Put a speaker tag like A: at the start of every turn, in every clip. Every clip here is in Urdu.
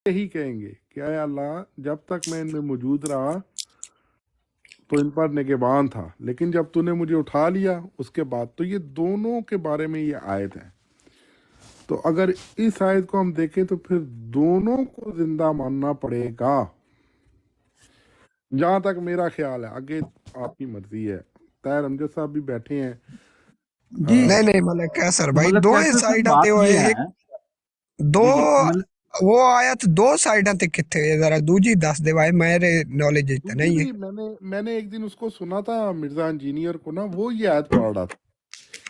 A: یہی کہیں گے کہ اے اللہ جب تک میں ان میں موجود رہا تو ان پر نگہبان تھا، لیکن جب تو نے مجھے اٹھا لیا اس کے بعد، تو یہ دونوں کے بارے میں یہ آیت ہے۔ تو اگر اس آیت کو ہم دیکھیں تو پھر دونوں کو زندہ ماننا پڑے گا، جہاں تک میرا خیال ہے۔ آگے آپ کی مرضی ہے۔ طاہر امجد صاحب بھی بیٹھے ہیں۔
B: جی
C: نہیں نہیں ملک کیسر بھائی
B: ملک
C: دو
B: کیسر صاحب
C: سائڈ
B: بات
C: تے ہوئے
B: یہ
C: ایک
B: ہے،
C: دو
B: جی ملک
C: وہ آیت دو سائڈاں تے کتھے ہے ذرا دوجی دس دے بھائی، میرے نالج تے
A: دوسری
C: نہیں ہے۔
A: بھی میں نے ایک دن اس کو سنا تھا مرزا انجینئر کو نا، وہ یہ آیت پڑھ رہا تھا۔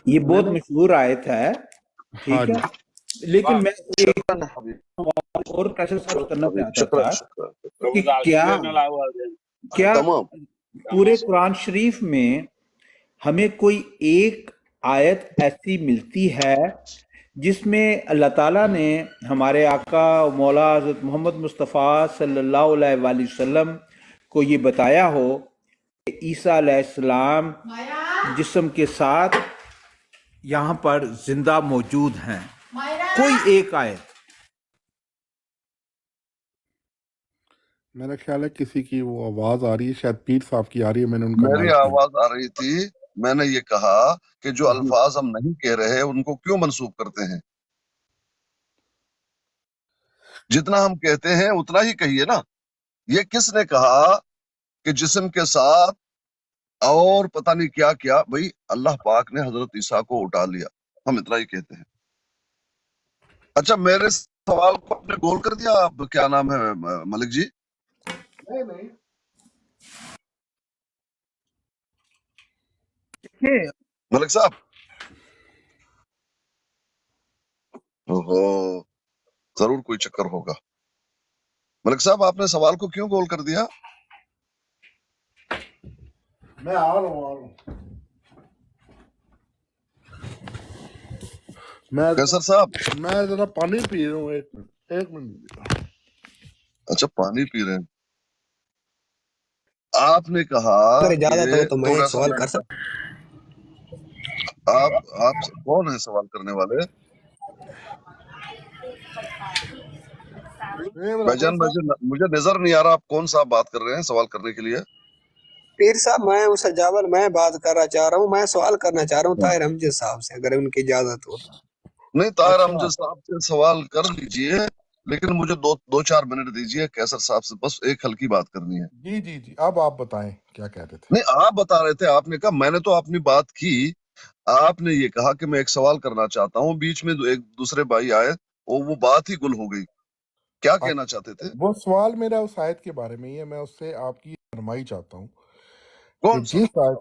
D: یہ
A: میں
D: بہت
A: نے
D: مشہور آیت ہے،
A: ہاں
D: ٹھیک
A: جی
D: ہے، لیکن میں ایک
E: شکرا حبیب،
D: سوال اور کیسر صاحب سے کرنا
E: حبیب
D: چاہتا
E: شکرا
D: تھا
E: شکرا
D: کہ کیا
E: تمام۔
D: پورے قرآن شریف میں ہمیں کوئی ایک آیت ایسی ملتی ہے جس میں اللہ تعالیٰ نے ہمارے آقا مولا حضرت محمد مصطفیٰ صلی اللہ علیہ وآلہ وسلم کو یہ بتایا ہو کہ عیسیٰ علیہ السلام جسم کے ساتھ یہاں پر زندہ موجود ہیں؟ کوئی ایک آیت؟
A: میرا خیال ہے کسی کی وہ آواز آ رہی ہے، شاید پیر صاحب کی آ رہی ہے، میں نے ان کا
E: میری
A: مائک نہیں۔
E: آواز آ رہی تھی، میں نے یہ کہا کہ جو
D: جی
E: الفاظ ہم نہیں کہہ رہے ان کو کیوں منسوب کرتے ہیں؟ جتنا ہم کہتے ہیں اتنا ہی کہیے نا۔ یہ کس نے کہا کہ جسم کے ساتھ اور پتہ نہیں کیا کیا؟ بھئی اللہ پاک نے حضرت عیسیٰ کو اٹھا لیا، ہم اتنا ہی کہتے ہیں۔ اچھا میرے سوال کو آپ نے گول کر دیا، اب کیا نام ہے ملک جی؟
A: نہیں
D: دیکھیں،
E: ملک صاحب اوہو، ضرور کوئی چکر ہوگا۔ ملک صاحب آپ نے سوال کو کیوں گول کر دیا؟
A: میں آ رہا ہوں
E: کیسر صاحب
A: میں ذرا پانی پی رہا ہوں، ایک منٹ۔
E: اچھا پانی پی رہے ہیں۔ آپ نے کہا
C: اگر
E: کہ
C: اجازت ہو تو میں
E: تھوڑا
C: ایک
E: سا
C: سوال کر
E: بیٹھ
C: سکتا
E: آپ کون ہیں سوال کرنے والے؟ بھائی جان مجھے نظر نہیں آ رہا آپ کون سا بات کر رہے ہیں سوال کرنے کے لیے۔
C: پیر صاحب میں اس جاول میں بات کرنا چاہ رہا ہوں، میں سوال کرنا چاہ رہا ہوں طاہر امجد صاحب سے اگر ان کی اجازت ہو۔
E: نہیں طاہر
A: اچھا
E: امجد صاحب سے سوال کر لیجئے، لیکن مجھے دو چار منٹ دیجئے، کیسر صاحب سے بس ایک ہلکی بات کرنی ہے۔
A: جی اب آپ بتائیں کیا کہتے تھے۔
E: نہیں آپ بتا رہے تھے، آپ نے کہا، میں نے تو اپنی بات کی، آپ نے یہ کہا کہ میں ایک سوال کرنا چاہتا ہوں، بیچ میں ایک دوسرے بھائی آئے اور وہ بات ہی گل ہو گئی۔ کیا کہنا چاہتے تھے؟
A: وہ سوال میرا اس آیت کے بارے میں ہی ہے، میں اس سے آپ کی رہنمائی چاہتا ہوں کہ
E: کون سا؟
A: جس آیت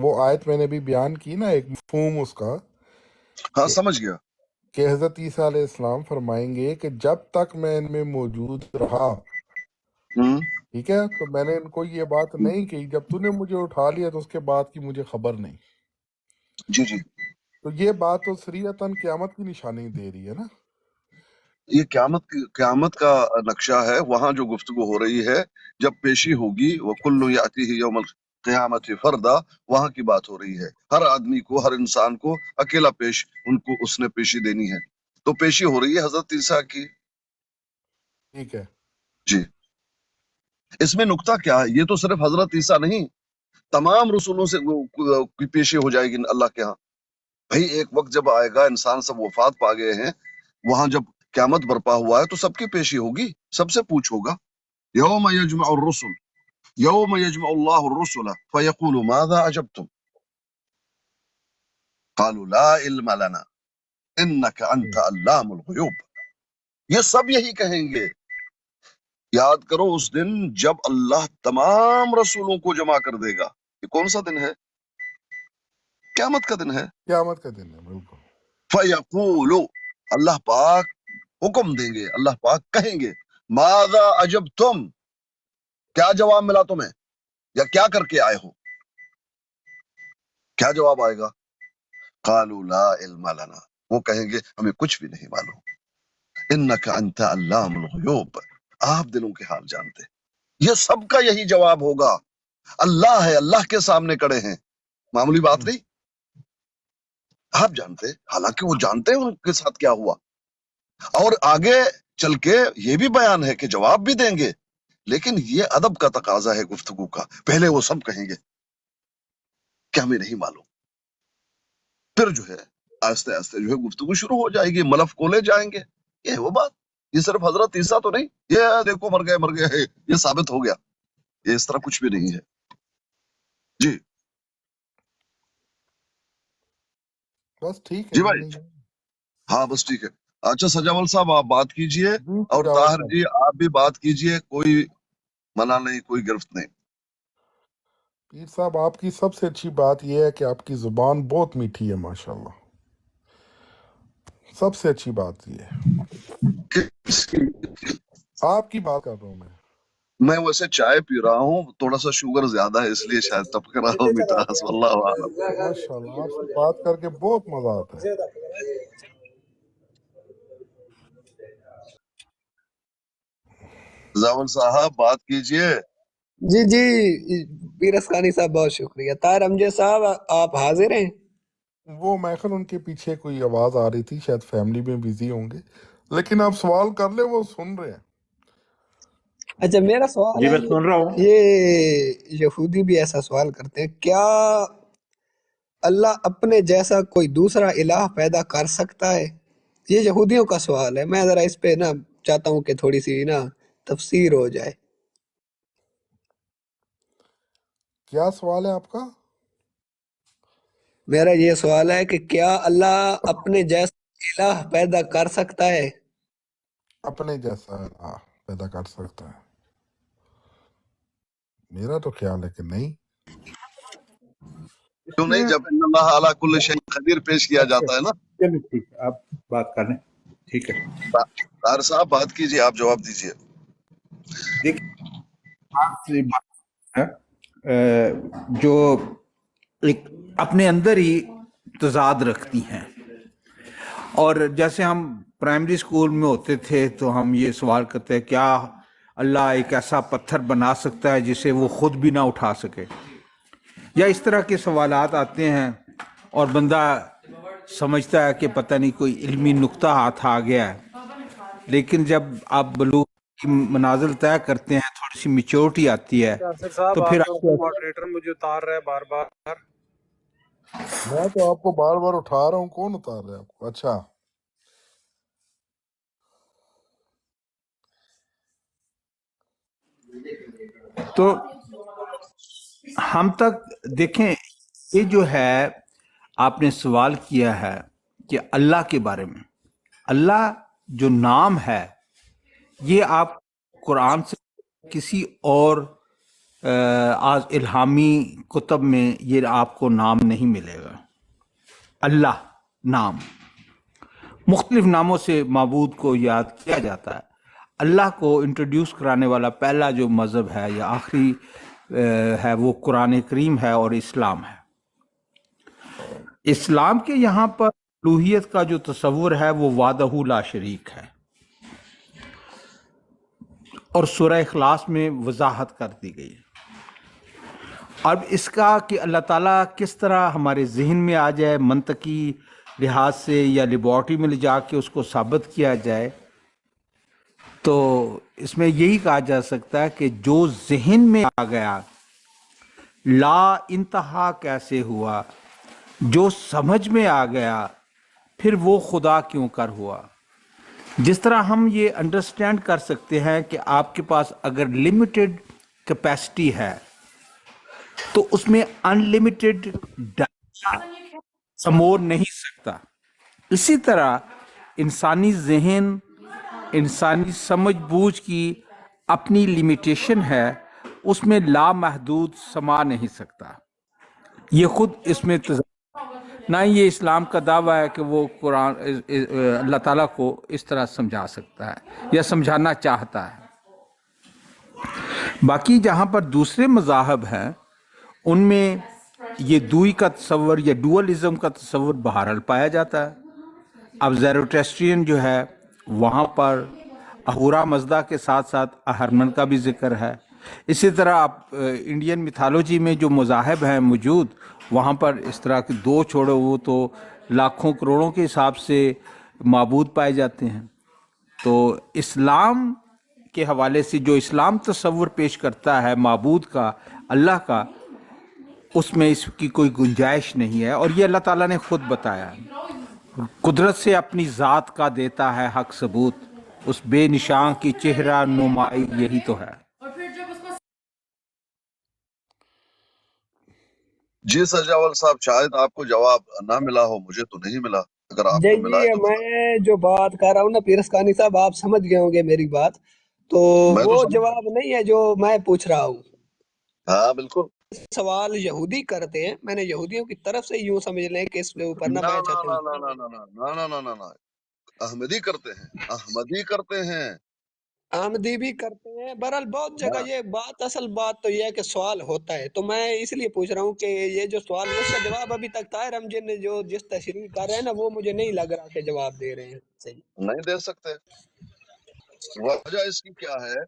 A: وہ آیت میں نے بھی بیان کی نا، ایک مفہوم اس کا
E: ہاں سمجھ گیا۔
A: کہ حضرت عیسیٰ علیہ السلام فرمائیں گے کہ جب تک میں ان میں موجود رہا،
E: ہوں
A: ٹھیک ہے، تو میں نے ان کو یہ بات نہیں کہی، جب تو نے مجھے اٹھا لیا تو اس کے بعد کی مجھے خبر نہیں۔
E: جی جی،
A: تو یہ بات تو صریحتاً قیامت کی نشانی دے رہی ہے نا۔
E: یہ قیامت کا نقشہ ہے، وہاں جو گفتگو ہو رہی ہے جب پیشی ہوگی، وَكُلُّ يَأْتِيهِ يَوْمَ الْقِيَامَةِ فَرْدًا، وہاں کی بات ہو رہی ہے۔ ہر آدمی کو، ہر انسان کو اکیلا ان کو اس نے پیشی دینی ہے، تو پیشی ہو رہی ہے حضرت عیسیٰ کی۔
A: ٹھیک ہے،
E: جی، اس میں نکتہ کیا ہے؟ یہ تو صرف حضرت عیسیٰ نہیں، تمام رسولوں سے کی پیشی ہو جائے گی اللہ کے ہاں۔ بھائی ایک وقت جب آئے گا، انسان سب وفات پا گئے ہیں، وہاں جب قیامت برپا ہوا ہے تو سب کی پیشی ہوگی، سب سے پوچھ ہوگا۔ یوم یجمع الرسل، یوم یجمع اللہ الرسل فیقول ماذا اجبتم قالوا لا علم لنا انک انت علام الغیوب۔ یہ سب یہی کہیں گے۔ یاد کرو اس دن جب اللہ تمام رسولوں کو جمع کر دے گا۔ یہ کون سا دن ہے؟ قیامت کا دن ہے۔
A: قیامت کا دن ہے، بالکل۔
E: فیقول، اللہ پاک حکم دیں گے، اللہ پاک کہیں گے ماذا اجبتم، کیا جواب ملا تمہیں، یا کیا کر کے آئے ہو؟ کیا جواب آئے گا؟ قالوا لا علم لنا، وہ کہیں گے ہمیں کچھ بھی نہیں معلوم، انک انت علام الغیوب، آپ دلوں کے حال جانتے۔ یہ سب کا یہی جواب ہوگا۔ اللہ ہے، اللہ کے سامنے کڑے ہیں، معمولی بات نہیں۔ آپ جانتے، حالانکہ وہ جانتے ہیں ان کے ساتھ کیا ہوا، اور آگے چل کے یہ بھی بیان ہے کہ جواب بھی دیں گے، لیکن یہ ادب کا تقاضا ہے گفتگو کا، پہلے وہ سب کہیں گے کہ ہمیں نہیں معلوم، پھر جو ہے آہستہ آہستہ جو ہے گفتگو شروع ہو جائے گی، ملف کھولے جائیں گے. یہ وہ بات، یہ صرف حضرت عیسیٰ تو نہیں، یہ دیکھو مر گئے یہ ثابت ہو گیا، یہ اس طرح کچھ بھی نہیں ہے. جی
A: بس ٹھیک ہے
E: جی
A: جی،
E: بھائی،
A: نہیں
E: ہاں بس ٹھیک ہے. اچھا سجاول صاحب آپ بات کیجئے،
A: جی
E: اور
A: تجاوز
E: طاہر
A: صاحب،
E: جی آپ بھی بات کیجئے، کوئی منع نہیں، کوئی گرفت نہیں.
A: پیر صاحب آپ کی سب سے اچھی بات یہ ہے کہ آپ کی زبان بہت میٹھی ہے ماشاءاللہ، سب سے اچھی بات یہ ہے. آپ کی بات کر رہا ہوں
E: میں ویسے چائے پی رہا ہوں، تھوڑا سا شوگر زیادہ ہے، اس لیے شاید ٹپک رہا ہوں مٹھاس، واللہ اعلم.
A: ماشاءاللہ آپ سے بات کر کے بہت مزہ آتا ہے.
E: زاول صاحب بات کیجئے.
C: جی جی پیر اسقانی صاحب بہت شکریہ. طاہر امجد صاحب آپ حاضر ہیں؟
A: وہ محفل ان کے پیچھے کوئی آواز آ رہی تھی، شاید فیملی میں بیزی ہوں گے، لیکن آپ سوال کر لیں، وہ سن رہے ہیں.
C: اچھا میرا سوال
D: جی
C: ہے،
D: میں سن رہا ہوں.
C: یہ یہودی بھی ایسا سوال کرتے ہیں، کیا اللہ اپنے جیسا کوئی دوسرا الہ پیدا کر سکتا ہے؟ یہ یہودیوں کا سوال ہے، میں ذرا اس پہ نا چاہتا ہوں کہ تھوڑی سی نا تفسیر ہو جائے.
A: کیا سوال ہے آپ کا؟
C: میرا یہ سوال ہے کہ کیا اللہ اپنے جیسا الہ پیدا کر سکتا ہے؟
A: اپنے جیسا الہ پیدا کر سکتا ہے؟ میرا تو خیال ہے کہ نہیں.
D: اس
E: کیوں نہیں،
D: میں
E: جب ان اللہ علی کل شیء قدیر پیش کیا
D: اچھا
E: جاتا ہے نا.
D: چلو ٹھیک ہے، آپ بات کر لیں. ٹھیک ہے،
E: طاہر صاحب بات کیجئے، آپ جواب دیجئے.
D: دیکھیے بات سے بات ہے جو ایک اپنے اندر ہی تضاد رکھتی ہیں. اور جیسے ہم پرائمری اسکول میں ہوتے تھے تو ہم یہ سوال کرتے ہیں کیا اللہ ایک ایسا پتھر بنا سکتا ہے جسے وہ خود بھی نہ اٹھا سکے، یا اس طرح کے سوالات آتے ہیں اور بندہ سمجھتا ہے کہ پتہ نہیں کوئی علمی نقطہ ہاتھ آ گیا ہے. لیکن جب آپ بلوغ کی منازل طے کرتے ہیں، تھوڑی سی میچورٹی آتی ہے،
B: یاسر صاحب
D: تو
B: آپ
D: پھر
B: کے
D: آپ
B: اوپر
D: کو
B: ماڈریٹر مجھے اتار رہا ہے بار بار.
A: میں تو آپ کو بار بار اٹھا رہا ہوں، کون اتار رہا ہے آپ کو؟ اچھا
D: تو ہم تک دیکھیں، یہ جو ہے آپ نے سوال کیا ہے کہ اللہ کے بارے میں، اللہ جو نام ہے یہ آپ قرآن سے کسی اور آج الہامی کتب میں یہ آپ کو نام نہیں ملے گا. اللہ نام مختلف ناموں سے معبود کو یاد کیا جاتا ہے. اللہ کو انٹروڈیوس کرانے والا پہلا جو مذہب ہے یا آخری ہے وہ قرآن کریم ہے اور اسلام ہے. اسلام کے یہاں پر الوہیت کا جو تصور ہے وہ وحدہ لا شریک ہے، اور سورہ اخلاص میں وضاحت کر دی گئی. اب اس کا کہ اللہ تعالیٰ کس طرح ہمارے ذہن میں آ جائے، منطقی لحاظ سے یا لیبارٹری میں لے جا کے اس کو ثابت کیا جائے، تو اس میں یہی کہا جا سکتا ہے کہ جو ذہن میں آ گیا لا انتہا کیسے ہوا، جو سمجھ میں آ گیا پھر وہ خدا کیوں کر ہوا. جس طرح ہم یہ انڈرسٹینڈ کر سکتے ہیں کہ آپ کے پاس اگر لمیٹڈ کیپیسٹی ہے تو اس میں انلمیٹڈ ڈاٹا سمو نہیں سکتا، اسی طرح انسانی ذہن، انسانی سمجھ بوجھ کی اپنی لمیٹیشن ہے، اس میں لامحدود سما نہیں سکتا. یہ خود اس میں نہ ہی یہ اسلام کا دعویٰ ہے کہ وہ قرآن اللہ تعالیٰ کو اس طرح سمجھا سکتا ہے یا سمجھانا چاہتا ہے. باقی جہاں پر دوسرے مذاہب ہیں ان میں یہ دوئی کا تصور یا ڈوئلزم کا تصور بہرحال پایا جاتا ہے. اب زیروٹیسٹرین جو ہے وہاں پر اہورا مزدا کے ساتھ ساتھ اہرمن کا بھی ذکر ہے. اسی طرح آپ انڈین میتھالوجی میں جو مذاہب ہیں موجود، وہاں پر اس طرح کے دو چھوڑو وہ تو لاکھوں کروڑوں کے حساب سے معبود پائے جاتے ہیں. تو اسلام کے حوالے سے جو اسلام تصور پیش کرتا ہے معبود کا، اللہ کا، اس میں اس کی کوئی گنجائش نہیں ہے، اور یہ اللہ تعالیٰ نے خود بتایا ہے۔ قدرت سے اپنی ذات کا دیتا ہے حق ثبوت، اس بے نشان کی چہرہ نمائی یہی تو ہے۔
E: جی سجاول صاحب، شاید آپ کو جواب نہ ملا ہو، مجھے تو نہیں ملا، اگر آپ
C: جی
E: کو ملا ہے تو بتا۔
C: میں جو بات کر رہا ہوں نا پیرسکانی صاحب، آپ سمجھ گئے ہوں گے میری بات، تو
E: میں تو
C: وہ
E: سمجھ گیا۔
C: جواب نہیں ہے جو میں پوچھ رہا ہوں۔
E: ہاں بالکل۔
C: سوال یہودی کرتے ہیں، میں نے یہودیوں کی طرف سے یوں سمجھ لیں کہ اس کے اوپر
E: نہ
C: نہ میں
E: نہ
C: چاہتا
E: نہ
C: ہوں۔
E: نہ نہ نہ نہ نہ نہ نہ نہ، احمدی کرتے ہیں، احمدی کرتے ہیں۔
C: آمدی بھی کرتے ہیں، بہرحال بہت جگہ
E: ہاں،
C: یہ بات، اصل بات تو یہ ہے کہ سوال ہوتا ہے، تو میں اس لیے پوچھ رہا ہوں کہ یہ جو سوال، اس کا جواب ابھی تک طاہر حمجی نے جو جس تشریح کر رہے ہیں نا، وہ مجھے نہیں لگ رہا کہ جواب دے رہے ہیں صحیح۔
E: نہیں دے سکتے۔ وجہ اس کی کیا ہے؟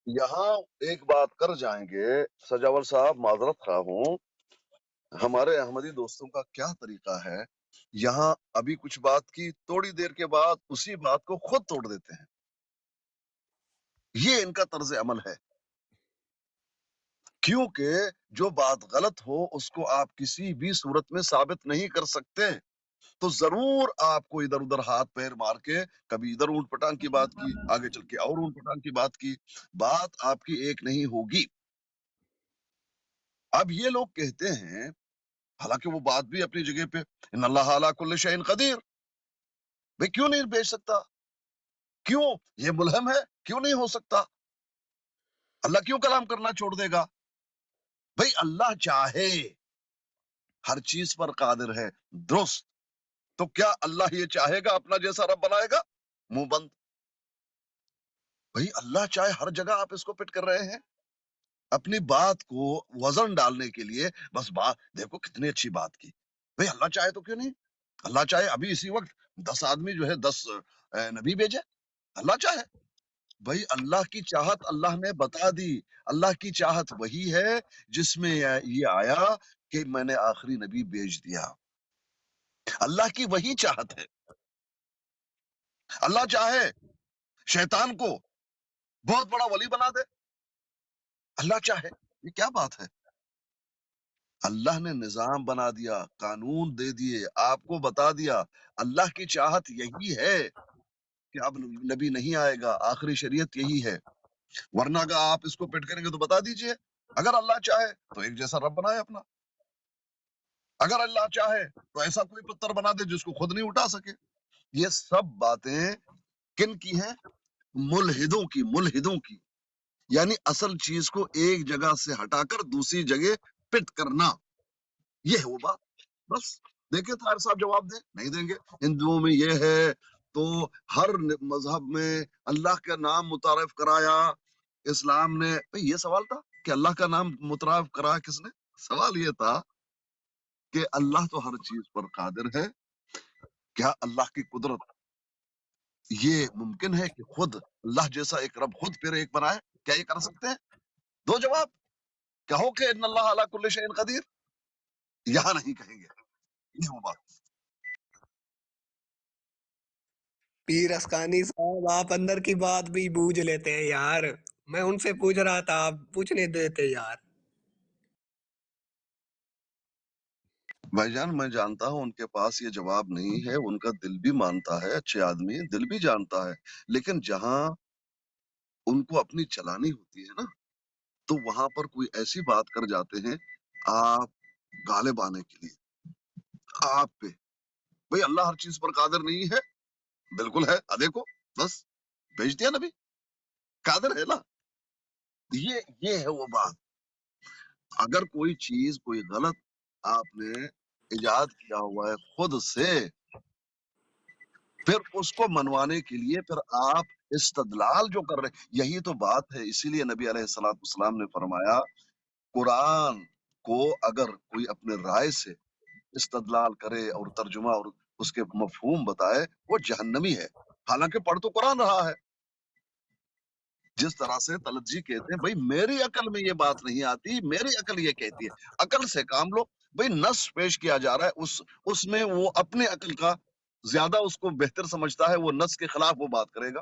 E: یہاں ایک بات کر جائیں گے سجاول صاحب، معذرت خواہ ہوں، ہمارے احمدی دوستوں کا کیا طریقہ ہے، یہاں ابھی کچھ بات کی، تھوڑی دیر کے بعد اسی بات کو خود توڑ دیتے ہیں۔ یہ ان کا طرز عمل ہے، کیونکہ جو بات غلط ہو اس کو آپ کسی بھی صورت میں ثابت نہیں کر سکتے، تو ضرور آپ کو ادھر ادھر ہاتھ پیر مار کے کبھی ادھر اونٹ پٹانگ کی بات کی، آگے چل کے اور اونٹ پٹانگ کی بات کی، بات آپ کی ایک نہیں ہوگی۔ اب یہ لوگ کہتے ہیں، حالانکہ وہ بات بھی اپنی جگہ پہ، ان اللہ علی کل شیء قدیر، بھئی کیوں نہیں بیچ سکتا؟ کیوں یہ ملہم ہے؟ کیوں نہیں ہو سکتا؟ اللہ کیوں کلام کرنا چھوڑ دے گا؟ بھئی اللہ چاہے ہر چیز پر قادر ہے، درست، تو کیا اللہ یہ چاہے گا اپنا جیسا رب بنائے گا؟ منہ بند۔ بھئی اللہ چاہے ہر جگہ آپ اس کو پٹ کر رہے ہیں اپنی بات کو وزن ڈالنے کے لیے، بس بات دیکھو کتنی اچھی بات کی، بھئی اللہ چاہے تو کیوں نہیں؟ اللہ چاہے ابھی اسی وقت 10 آدمی جو ہے 10 نبی بھیجے، اللہ چاہے۔ بھئی اللہ کی چاہت اللہ نے بتا دی، اللہ کی چاہت وہی ہے جس میں یہ آیا کہ میں نے آخری نبی بھیج دیا، اللہ کی وہی چاہت ہے۔ اللہ چاہے شیطان کو بہت بڑا ولی بنا دے، اللہ چاہے، یہ کیا بات ہے؟ اللہ نے نظام بنا دیا، قانون دے دیے، آپ کو بتا دیا، اللہ کی چاہت یہی ہے کہ اب نبی نہیں آئے گا، آخری شریعت یہی ہے، ورنہ اگر آپ اس کو پٹ کریں گے تو بتا دیجئے، اگر اللہ چاہے تو ایک جیسا رب بنائے اپنا، اگر اللہ چاہے تو ایسا کوئی پتھر بنا دے جس کو خود نہیں اٹھا سکے۔ یہ سب باتیں کن کی ہیں؟ ملحدوں کی، یعنی اصل چیز کو ایک جگہ سے ہٹا کر دوسری جگہ پٹ کرنا، یہ ہے وہ بات۔ بس دیکھیں طاہر صاحب جواب دیں، نہیں دیں گے۔ ہندوؤں میں یہ ہے تو ہر مذہب میں اللہ کا نام متعارف کرایا اسلام نے۔ یہ سوال تھا کہ اللہ کا نام متعارف کرایا کس نے؟ سوال یہ تھا کہ اللہ تو ہر چیز پر قادر ہے، کیا اللہ کی قدرت یہ ممکن ہے کہ خود اللہ جیسا ایک رب خود پھر ایک بنائے؟ کیا یہ کر سکتے ہیں؟ دو جواب، کہو کہ ان اللہ علی کل شیء قدیر، یہاں نہیں کہیں گے، یہ وہ بات۔
C: پیر اسکانی صاحب، آپ اندر کی بات بھی بوجھ لیتے ہیں یار، میں ان سے پوچھ رہا تھا، آپ پوچھنے دیتے یار۔
E: بھائی جان میں جانتا ہوں ان کے پاس یہ جواب نہیں ہے، ان کا دل بھی مانتا ہے، اچھے آدمی دل بھی جانتا ہے، لیکن جہاں ان کو اپنی چلانی ہوتی ہے نا، تو وہاں پر کوئی ایسی بات کر جاتے ہیں آپ غالب آنے کے لیے آپ پہ۔ بھئی اللہ ہر چیز پر قادر نہیں ہے، بالکل ہے، دیکھو بس بھیج دیا نبی، قادر ہے نا، یہ ہے وہ بات۔ اگر کوئی چیز کوئی غلط آپ نے ایجاد کیا ہوا ہے خود سے، پھر اس کو منوانے کے لیے پھر آپ استدلال جو کر رہے، یہی تو بات ہے۔ اسی لیے نبی علیہ الصلوۃ والسلام نے فرمایا قرآن کو اگر کوئی اپنے رائے سے استدلال کرے اور ترجمہ اور اس کے مفہوم بتائے، وہ جہنمی ہے، حالانکہ پڑھ تو قرآن رہا ہے۔ جس طرح سے طلعت جی کہتے ہیں بھئی میری عقل میں یہ بات نہیں آتی، میری عقل یہ کہتی ہے، عقل سے کام لو۔ بھئی نص پیش کیا جا رہا ہے، اس میں وہ اپنے عقل کا زیادہ اس کو بہتر سمجھتا ہے، وہ نص کے خلاف وہ بات کرے گا۔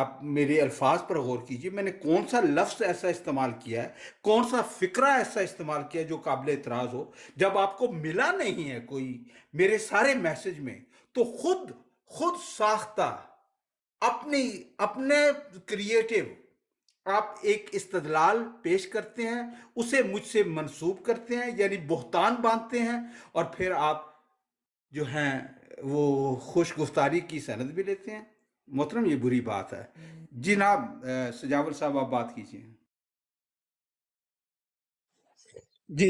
D: آپ میرے الفاظ پر غور کیجئے، میں نے کون سا لفظ ایسا استعمال کیا ہے، کون سا فقرہ ایسا استعمال کیا ہے جو قابل اعتراض ہو؟ جب آپ کو ملا نہیں ہے کوئی میرے سارے میسج میں، تو خود ساختہ اپنے کریٹو آپ ایک استدلال پیش کرتے ہیں، اسے مجھ سے منسوب کرتے ہیں، یعنی بہتان باندھتے ہیں، اور پھر آپ جو ہیں وہ خوش گفتاری کی سند بھی لیتے ہیں۔ محترم یہ بری بات ہے۔ جناب سجاول صاحب آپ بات کیجئے۔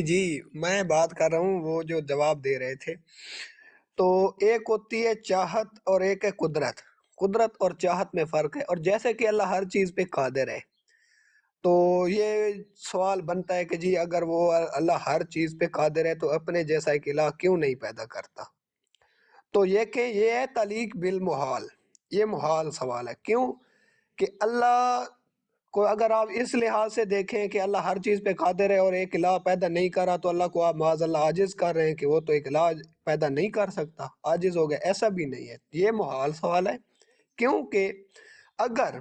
C: جی میں بات کر رہا ہوں، وہ جو جواب دے رہے تھے، تو ایک ہوتی ہے چاہت اور ایک ہے قدرت۔ قدرت اور چاہت میں فرق ہے، اور جیسے کہ اللہ ہر چیز پہ قادر ہے، تو یہ سوال بنتا ہے کہ جی اگر وہ اللہ ہر چیز پہ قادر ہے تو اپنے جیسا ایک الہ کیوں نہیں پیدا کرتا؟ تو یہ کہ یہ ہے تعلیق بالمحال، یہ محال سوال ہے۔ کیوں کہ اللہ کو اگر آپ اس لحاظ سے دیکھیں کہ اللہ ہر چیز پہ قادر ہے اور ایک الہ پیدا نہیں کرا، تو اللہ کو آپ معاذ اللہ عاجز کر رہے ہیں کہ وہ تو ایک الہ پیدا نہیں کر سکتا، عاجز ہو گیا۔ ایسا بھی نہیں ہے، یہ محال سوال ہے۔ کیونکہ اگر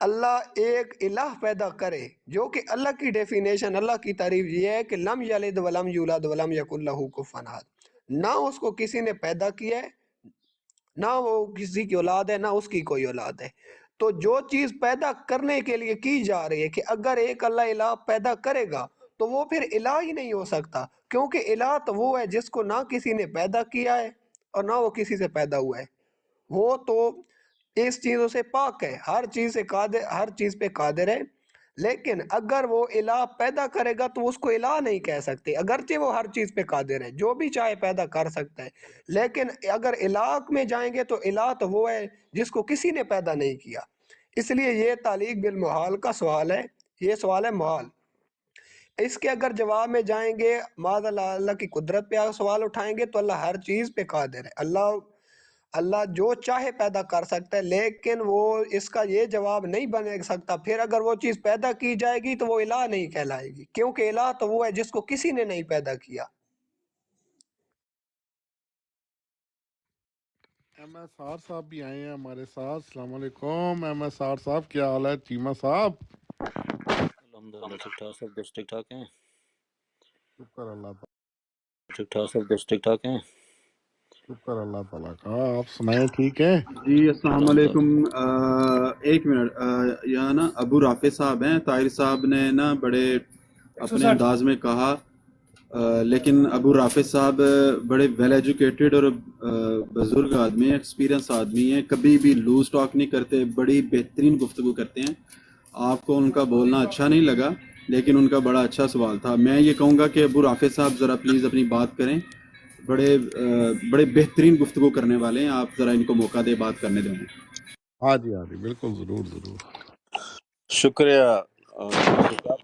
C: اللہ ایک الہ پیدا کرے، جو کہ اللہ کی ڈیفینیشن، اللہ کی تعریف یہ ہے کہ لم یلد ولم یولد ولم یکن لہ کفوا احد، نہ اس کو کسی نے پیدا کیا ہے، نہ وہ کسی کی اولاد ہے، نہ اس کی کوئی اولاد ہے۔ تو جو چیز پیدا کرنے کے لیے کی جا رہی ہے کہ اگر ایک اللہ الہ پیدا کرے گا تو وہ پھر الہ ہی نہیں ہو سکتا، کیونکہ الہ تو وہ ہے جس کو نہ کسی نے پیدا کیا ہے اور نہ وہ کسی سے پیدا ہوا ہے، وہ تو اس چیزوں سے پاک ہے، ہر چیز سے قادر، ہر چیز پہ قادر ہے۔ لیکن اگر وہ الہ پیدا کرے گا تو اس کو الہ نہیں کہہ سکتے، اگرچہ وہ ہر چیز پہ قادر ہے، جو بھی چاہے پیدا کر سکتا ہے۔ لیکن اگر الہ میں جائیں گے تو الہ تو وہ ہے جس کو کسی نے پیدا نہیں کیا۔ اس لیے یہ تعلیق بالمحال کا سوال ہے، یہ سوال ہے محال۔ اس کے اگر جواب میں جائیں گے معاذ اللہ، اللہ کی قدرت پہ سوال اٹھائیں گے، تو اللہ ہر چیز پہ قادر ہے، اللہ جو چاہے پیدا کر سکتا ہے، لیکن وہ اس کا یہ جواب نہیں بن سکتا۔ پھر اگر وہ چیز پیدا کی جائے گی تو وہ الہ نہیں کہلائے گی، کیونکہ الہ تو وہ ہے جس کو کسی نے نہیں پیدا کیا۔
A: ایم ایس آر صاحب بھی آئے ہیں ہمارے ساتھ۔ السلام علیکم ایم ایس آر صاحب، کیا حال ہے؟ چیمہ صاحب
F: الحمدللہ ٹھیک ٹھاک، سب دوست ٹھیک ٹھاک ہیں؟
A: شکر اللہ تعالیٰ،
F: ٹھیک ٹھاک، سب دوست ٹھیک ٹھاک ہیں؟
A: شکر اللہ تعالیٰ کا۔ آپ سنائیں، ٹھیک ہے؟
G: جی السلام
F: الحمدللہ
G: علیکم۔ ایک منٹ، یہاں نا ابو رافع صاحب ہیں، طاہر صاحب نے نا بڑے اپنے انداز میں کہا، لیکن ابو رافع صاحب بڑے ویل ایجوکیٹڈ اور بزرگ آدمی ہیں، ایکسپیرینس آدمی ہیں، کبھی بھی لوز ٹاک نہیں کرتے، بڑی بہترین گفتگو کرتے ہیں۔ آپ کو ان کا بولنا اچھا نہیں لگا، لیکن ان کا بڑا اچھا سوال تھا۔ میں یہ کہوں گا کہ ابو رافع صاحب ذرا پلیز اپنی بات کریں، بڑے بہترین گفتگو کرنے والے ہیں، آپ ذرا ان کو موقع دے، بات کرنے دیں۔
A: ہاں جی، ہاں جی، بالکل، ضرور ضرور۔
H: شکریہ صاحب،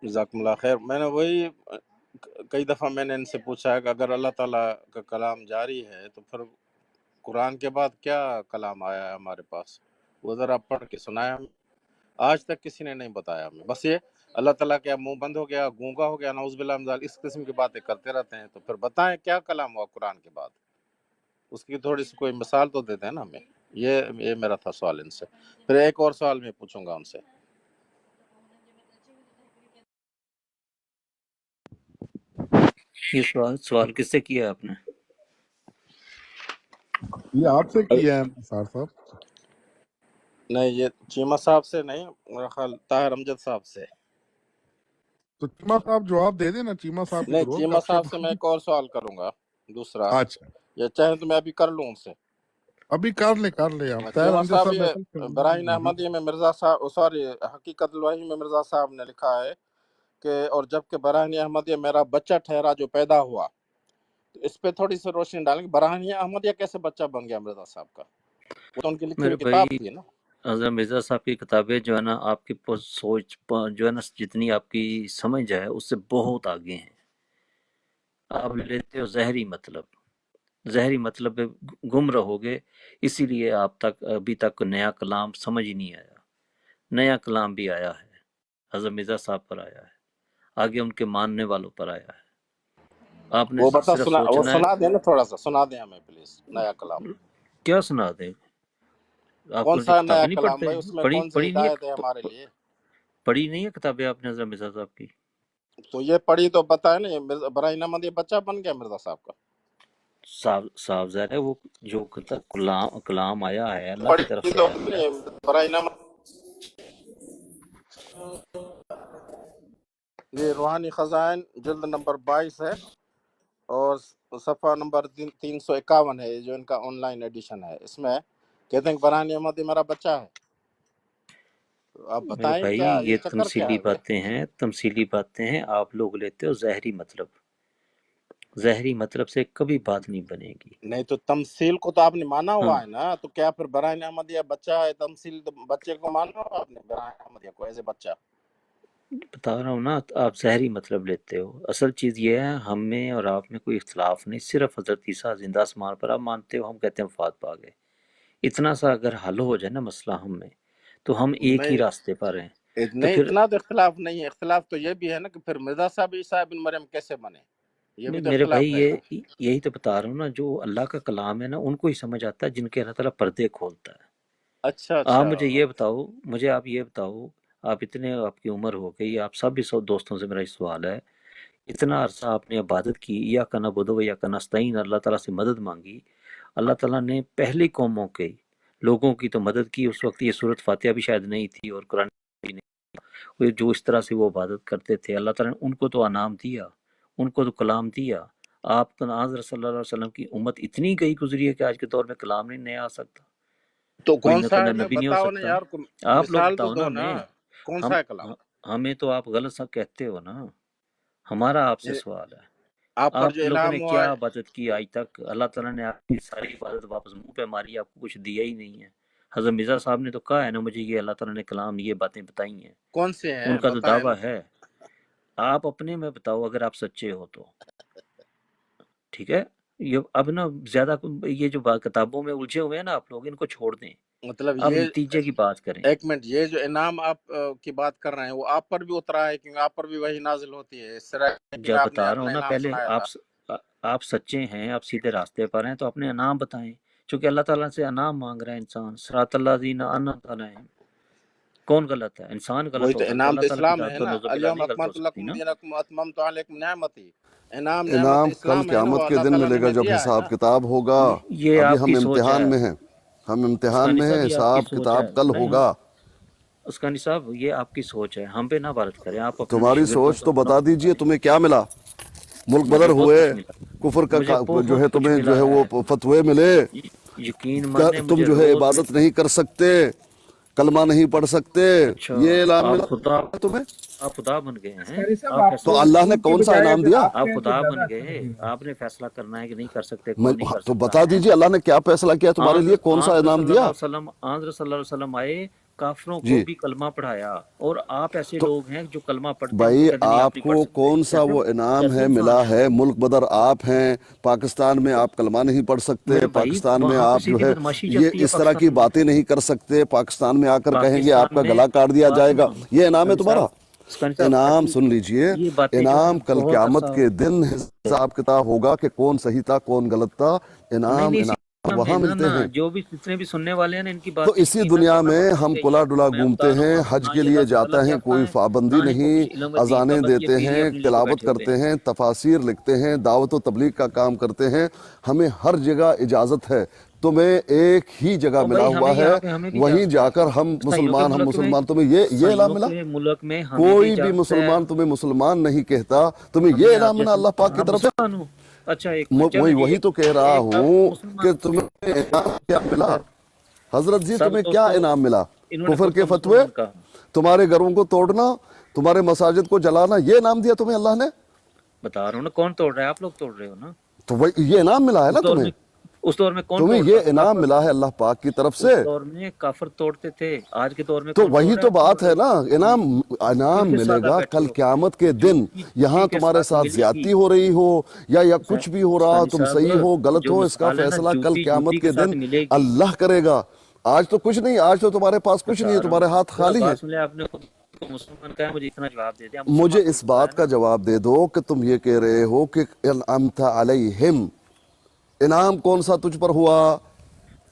H: جزاکم اللہ خیر۔ میں نے وہی کئی دفعہ میں نے ان سے پوچھا ہے کہ اگر اللہ تعالیٰ کا کلام جاری ہے تو پھر قرآن کے بعد کیا کلام آیا ہے ہمارے پاس، وہ ذرا پڑھ کے سنایا ہمیں۔ آج تک کسی نے نہیں بتایا ہمیں، بس یہ اللہ تعالیٰ کیا منہ بند ہو گیا، گونگا ہو گیا، نعوذ باللہ من ذالک، اس قسم کی باتیں کرتے رہتے ہیں۔ تو پھر بتائیں کیا کلام ہوا قرآن کے بعد، اس کی تھوڑی سی کوئی مثال تو دیتے ہیں نا ہمیں۔ یہ میرا تھا سوال ان سے۔ پھر ایک اور سوال میں پوچھوں گا ان سے۔
F: یہ سوال کس سے کیا آپ نے؟
A: یہ آپ سے کیا ہے ایم ایس آر صاحب؟
H: نہیں، یہ چیمہ صاحب سے نہیں، میرا خیال طاہر امجد صاحب سے۔
A: تو چیمہ صاحب جواب دے دیں نا، چیمہ صاحب کی
H: نہیں،
A: تو روز
H: چیمہ
A: گپ
H: صاحب
A: شپ
H: سے میں
A: ہوتی
H: ایک اور سوال کروں گا، دوسرا،
A: ہے۔ اچھا،
H: یا چاہیں تو میں ابھی کر لوں ان سے۔
A: ابھی کر لیں آپ۔ طاہر
H: چیمہ
A: امجد
H: صاحب،
A: صاحب میرے
H: یہ براہین
A: خیال
H: احمدیہ میں مرزا صاحب، سوری، حقیقت الوحی میں مرزا صاحب نے لکھا ہے کہ اور جب کہ براہین احمدیہ میرا بچہ ٹھہرا جو پیدا ہوا، تو اس پہ تھوڑی سی روشنی ڈالیں کہ براہین احمدیہ کیسے بچہ بن گیا مرزا صاحب کا؟ وہ تو ان کی لکھی
F: میرے
H: ہوئی
F: بھائی،
H: کتاب تھی نا۔
F: حضرت مرزا صاحب کی کتابیں جو ہے نا، آپ کی سوچ جو ہے نا، جتنی آپ کی سمجھ ہے اس سے بہت آگے ہیں۔ آپ لیتے ہو ظاہری مطلب پہ گم رہو گے، اسی لیے آپ تک ابھی تک نیا کلام سمجھ ہی نہیں آیا۔ نیا کلام بھی آیا ہے، حضرت مرزا صاحب پر آیا ہے، آگے ان کے ماننے والوں پر آیا ہے۔ آپ نے
H: وہ بتا
F: صرف
H: وہ
F: سوچنا ہے۔
H: سنا دیں نا، تھوڑا سا سنا دیں ہمیں پلیز نیا کلام۔
F: کیا سنا دیں؟ آپ
H: کون
F: کون سی
H: سا نیا
F: کتابیں نہیں
H: کلام
F: پڑھتے
H: بھائی؟
F: ہیں؟
H: اس میں
F: پڑھی
H: کون سی
F: پڑھی نہیں
H: ہدایت ہے
F: ہے
H: ہمارے لیے؟
F: پڑھی نہیں ہے کتابیں آپ نے حضرت مرزا صاحب کی؟
H: تو یہ پڑھی تو بتائے نا، یہ ابراہیم احمد یہ بچہ بن گیا مرزا صاحب کا؟
F: صاف ظاہر ہے وہ جو کلام آیا ہے اللہ کی طرف
H: پڑھی
F: سے
H: تو
F: ہے۔
H: ابراہیم احمد یہ روحانی خزائن جلد نمبر 22 ہے اور صفحہ نمبر 351 ہے، جو ان کا آن لائن ایڈیشن ہے۔ اس میں کہتے ہیں کہ ابراہیم احمد یہ میرا بچہ ہے۔ تو آپ
F: میرے
H: بتائیں
F: بھائی
H: کیا یہ
F: یہ
H: چکر کیا ہے بھائی؟
F: تمثیلی باتیں ہیں، آپ لوگ لیتے ہو ظاہری مطلب، ظاہری مطلب سے کبھی بات نہیں بنے گی۔
H: نہیں تو تمثیل کو تو آپ نے مانا
F: ہاں
H: ہوا ہے نا، تو کیا پھر ابراہیم احمد یہ بچہ ہے؟ تمثیل تو بچے کو مانا ہوا آپ نے، ابراہیم احمد کو ایز اے بچہ؟
F: بتا رہا ہوں نا، آپ ظاہری مطلب لیتے ہو۔ اصل چیز یہ ہے، ہم میں اور آپ میں کوئی اختلاف نہیں، صرف حضرت عیسیٰ زندہ آسمان پر آپ مانتے ہو، ہم کہتے ہیں وفات پا گئے۔ اتنا سا اگر حل ہو جائے نا مسئلہ ہم میں، تو ہم ایک ہی
H: نہیں
F: راستے پر ہیں۔ تو
H: نہیں،
F: پھر
H: اتنا تو اختلاف نہیں ہے۔ اختلاف تو یہ بھی ہے نا کہ پھر مرزا صاحب عیسیٰ بن مریم کیسے بنے، یہ بھی تو
F: میرے بھائی
H: اختلاف ہے نا۔
F: یہی تو بتا رہا ہوں نا، جو اللہ کا کلام ہے نا ان کو ہی سمجھ آتا ہے جن کے اللہ تعالیٰ پردے کھولتا ہے۔
H: اچھا
F: آپ
H: اچھا،
F: مجھے آپ یہ بتاؤ، آپ اتنے آپ کی عمر ہو گئی، آپ سب بھی دوستوں سے میرا یہ سوال ہے، اتنا عرصہ آپ نے عبادت کی، یا کنا بدو یا کنا استعین، اللہ تعالیٰ سے مدد مانگی، اللہ تعالیٰ نے پہلی قوموں کے لوگوں کی تو مدد کی، اس وقت یہ صورت فاتحہ بھی شاید نہیں تھی اور قرآن بھی نہیں، وہ جو اس طرح سے وہ عبادت کرتے تھے، اللہ تعالیٰ نے ان کو تو انعام دیا، ان کو تو کلام دیا۔ آپ تو حضرت صلی اللہ علیہ وسلم کی امت اتنی گئی گزری ہے کہ آج کے دور میں کلام نہیں نیا آ سکتا،
H: تو
F: کوئی
H: کون سا ہے؟ میں
F: نبی نہیں ہو
H: بتاؤ نا
F: سکتا۔
H: یار،
F: آپ لوگ
H: مثال تو
F: بتاؤ نا
H: دو نا،
F: ہمیں،
H: کون
F: ہم
H: سا ہے کلام؟
F: ہمیں تو آپ غلط سا کہتے ہو نا، ہمارا آپ سے
H: یہ
F: سوال ہے،
H: آپ پر جو
F: آپ لوگوں نے
H: الہام ہوا
F: کیا
H: ہے،
F: عبادت کی آج تک؟ اللہ تعالیٰ نے آپ کی ساری عبادت واپس منہ پہ ماری، آپ کو کچھ دیا ہی نہیں ہے۔ حضرت مرزا صاحب نے تو کہا ہے نا، مجھے یہ اللہ تعالیٰ نے کلام یہ باتیں بتائی ہیں،
H: کون سے ہیں
F: ان کا تو
H: بتائیں نا۔
F: دعویٰ ہے۔ آپ اپنے میں بتاؤ اگر آپ سچے ہو تو، ٹھیک ہے؟ یہ اب نا زیادہ یہ جو کتابوں میں الجھے ہوئے ہیں نا آپ لوگ، ان کو چھوڑ دیں،
H: مطلب
F: اب
H: یہ
F: نتیجے کی بات کریں۔
H: ایک منٹ، یہ جو انعام آپ کی بات کر رہے ہیں وہ آپ پر بھی اترا ہے؟ کیونکہ آپ پر بھی وہی نازل ہوتی ہے، اس طرح کہ
F: جب
H: آپ نے
F: بتا رہا
H: اپنا
F: ہوں نا،
H: انعام
F: پہلے
H: سنایا تھا۔
F: آپ سچے ہیں، آپ سیدھے راستے پر ہیں تو اپنے انعام بتائیں، چونکہ اللہ تعالیٰ سے انعام مانگ رہا ہے انسان، صراط اللہ الذین انعمت علیہم۔ کون غلط ہے؟ انسان
H: وہی
F: غلط ہو
H: تو
F: سکتا ہے،
H: انعام
F: اللہ
H: تو
F: تعالیٰ کی
H: اسلام
F: ذات
H: ہے
F: تو
H: نا،
F: نعوذ باللہ
H: الیوم
F: نہیں غلط ہو
H: اکملت
F: سکتی
H: لکم
F: نا۔
H: دینکم واتممت علیکم نعمتی، انعام نعمت
E: انعام کل
H: اسلام ہے نا، وہ
E: قیامت کے
H: اللہ
E: دن
H: تعالیٰ نے
E: ملے گا
H: ہمیں
E: جب
H: دیا ہے نا۔
E: حساب کتاب ہوگا۔
F: یہ
E: ابھی
F: آپ
E: ہم
F: کی سوچ
E: امتحان
F: ہے،
E: میں ہیں، ہم
F: اس کا
E: امتحان میں
F: نصاب
E: ہیں،
F: یہ آپ کی
E: حساب
F: سوچ ہے،
E: کتاب کل
F: نہیں
E: ہوگا۔
F: اس کا نصاب یہ آپ کی سوچ ہے، ہم پہ نہ بارت کریں، آپ اپنے
E: تمہاری
F: شاگردوں
E: سوچ
F: پر
E: تو
F: نہ
E: بتا دیجئے،
F: بتائیں۔
E: تمہیں کیا ملا؟ ملک بدر
F: مجھے بہت
E: ہوئے،
F: کچھ ملا،
E: کفر
F: مجھے
E: کا جو ہے
F: بہت کچھ
E: تمہیں جو
F: ملا
E: ہے
F: ہے،
E: وہ فتوے ملے،
F: یقین مانے
E: تم
F: مجھے
E: جو ہے
F: روز
E: عبادت نہیں کر سکتے، کلمہ نہیں پڑھ سکتے،
F: اچھا
E: یہ اعلان
F: آپ
E: ملا
F: خدا
E: تمہیں؟
F: آپ خدا بن گئے ہیں،
B: قاری صاحب
F: آپ
B: آپ
F: فیصلہ
E: تو
B: کو
E: اللہ نے
B: ان کی
E: کون سا
B: بجائے
E: انعام
B: اگر
E: دیا؟
B: آپ
F: آپ
B: کہیں تو
F: خدا
B: زیادہ
F: بن
B: اچھا
F: گئے،
B: لگے گا۔
F: آپ نے فیصلہ کرنا ہے کہ نہیں کر سکتے، کون نہیں کر
E: تو
F: سکتا
E: بتا
F: ہے۔
E: دیجئے اللہ نے کیا فیصلہ کیا تمہارے لیے، کون سا
F: آنظر
E: انعام
F: صلی اللہ
E: دیا؟
F: علیہ وسلم آئے، کافروں کو
E: جی،
F: بھی کلمہ پڑھایا، اور آپ ایسے
E: تو
F: لوگ ہیں جو کلمہ پڑھتے ہیں ان کو
E: بھائی
F: کہتے نہیں آپ
E: آپ
F: نہیں پڑھ
E: کو
F: سکتے،
E: کون سا وہ انعام
F: کیسے
E: ہے
F: انسان
E: ملا
F: ہیں
E: ہے؟
F: آپ؟
E: ملک بدر آپ ہیں، پاکستان میں آپ کلمہ نہیں پڑھ سکتے،
F: میرے بھائی
E: پاکستان میں
F: وہاں پہ
E: آپ جو
F: سیدھی
E: ہے
F: بدماشی
E: یہ
F: چلتی ہے
E: اس طرح کی
F: پاکستان میں،
E: باتیں نہیں کر سکتے، پاکستان میں آ کر کہیں گے آپ
F: پاکستان
E: کا
F: میں
E: گلا کاٹ دیا
F: بات
E: جائے گا،
F: سنو
E: یہ انعام ہے
F: اسکانی
E: تمہارا؟
F: صاحب، اسکانی صاحب
E: انعام
F: ایسی
E: سن لیجئے،
F: یہ باتیں جو ہے
E: انعام کل
F: بہت
E: قیامت
F: عرصہ
E: کے دن حساب کتاب ہوگا کہ کون صحیح تھا کون غلط تھا، انعام
F: نہیں
E: انعام
F: سیکھنا میں
E: وہاں
F: نہ
E: ملتے ہیں۔
F: جو بھی جتنے بھی سننے والے ہیں نا ان کی
E: تو
F: بات
E: اسی
F: یقین نہ
E: دنیا
F: کرنا،
E: میں
F: پتہ نہیں
E: ہم
F: کیا
E: کلا
F: یہ
E: ڈلا
F: میں
E: گھومتے
F: بتا رہا ہوں
E: ہیں،
F: آپ کو،
E: حج
F: نہ
E: کے
F: یہ
E: لیے
F: اللہ سے
E: جاتے
F: غلط
E: ہیں،
F: کہتا
E: کوئی
F: ہے،
E: پابندی
F: نہ ان کو
E: نہیں،
F: کچھ علم و دین کا،
E: اذانیں
F: بس یہ
E: دیتے
F: فری
E: ہیں،
F: اپنی جگہ
E: تلاوت
F: بیٹھے ہوئے
E: کرتے
F: ہیں۔
E: ہیں، تفاسیر لکھتے ہیں، دعوت و تبلیغ کا کام کرتے ہیں، ہمیں ہر جگہ اجازت ہے، تمہیں ایک ہی جگہ
F: اور
E: ملا
F: بھائی ہمیں
E: ہوا ہے،
F: یہاں پہ ہمیں بھی
E: وہیں
F: اجازت
E: جا
F: ہے،
E: کر ہم
F: عیسائیوں کے
E: مسلمان، تمہیں یہ
F: عیسائیوں
E: انعام ملا؟
F: کے ملک میں ہمیں بھی
E: کوئی بھی
F: اجازت ہے،
E: مسلمان تمہیں مسلمان نہیں کہتا، تمہیں یہ
F: ہمیں آپ
E: انعام ملا
F: جیسے
E: اللہ پاک کی طرف سے؟
F: مسلمان ہوں۔ اچھا ایک منٹ چلیں جی،
E: وہی تو کہہ رہا
F: ایک اب
E: ہوں
F: مسلمان
E: کہ تمہیں انعام کیا ملا؟ حضرت جی
F: سب
E: تمہیں کیا
F: دوستوں،
E: انعام ملا؟
F: انہوں نے
E: کفر
F: خود
E: کے
F: کو
E: فتوے،
F: مسلمان کہا۔
E: تمہارے گھروں کو توڑنا، تمہارے مساجد کو جلانا، یہ انعام دیا تمہیں اللہ نے؟
F: بتا رہا ہوں نا، کون توڑ رہا ہے؟ آپ لوگ توڑ رہے ہو نا۔
E: تو یہ انعام ملا ہے نا
F: اس دور
E: تمہیں،
F: میں اس دور میں کون
E: تمہیں
F: توڑتا
E: یہ
F: تھا؟
E: انعام
F: کافر۔
E: ملا ہے اللہ پاک کی طرف سے۔
F: اس دور میں کافر توڑتے تھے، آج کے دور میں
E: تو
F: کون توڑ
E: وہی
F: رہا ہے؟
E: تو
F: آپ توڑ
E: بات
F: رہے
E: ہے
F: ہو،
E: نا، انعام
F: سیدھے
E: ملے
F: سادہ
E: گا
F: بیٹھے
E: کل
F: ہو،
E: قیامت کے
F: جو
E: دن، یہاں
F: چیز کے
E: تمہارے
F: ساتھ
E: ساتھ
F: ملے گی۔
E: زیادتی ہو رہی ہو یا کچھ بھی ہو رہا،
F: اسکانی
E: تم
F: صاحب،
E: صحیح ہو غلط
F: جو
E: ہو، اس کا
F: مثال ہے نا،
E: فیصلہ کل
F: جوتی
E: قیامت
F: کے
E: کے دن
F: ساتھ ملے گی۔
E: اللہ کرے گا۔ آج تو کچھ نہیں، آج تو تمہارے پاس کچھ نہیں ہے،
F: بتا رہا ہوں،
E: تمہارے ہاتھ
F: ذرا
E: خالی ہیں۔
F: بات سن لے، آپ نے خود کو مسلمان کہا ہے، مجھے اتنا جواب دے دیا،
E: مجھے
F: مسلمان خود
E: اس
F: بتایا
E: بات کا
F: نا۔
E: جواب دے دو کہ تم یہ کہہ رہے ہو کہ انعمت علیہم، انعام کون سا تجھ پر ہوا؟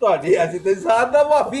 B: ਤੁਹਾਡੀ ਅਸੀਂ ਤੇ ਸਾਥ ਦਾ ਵਾਫੀ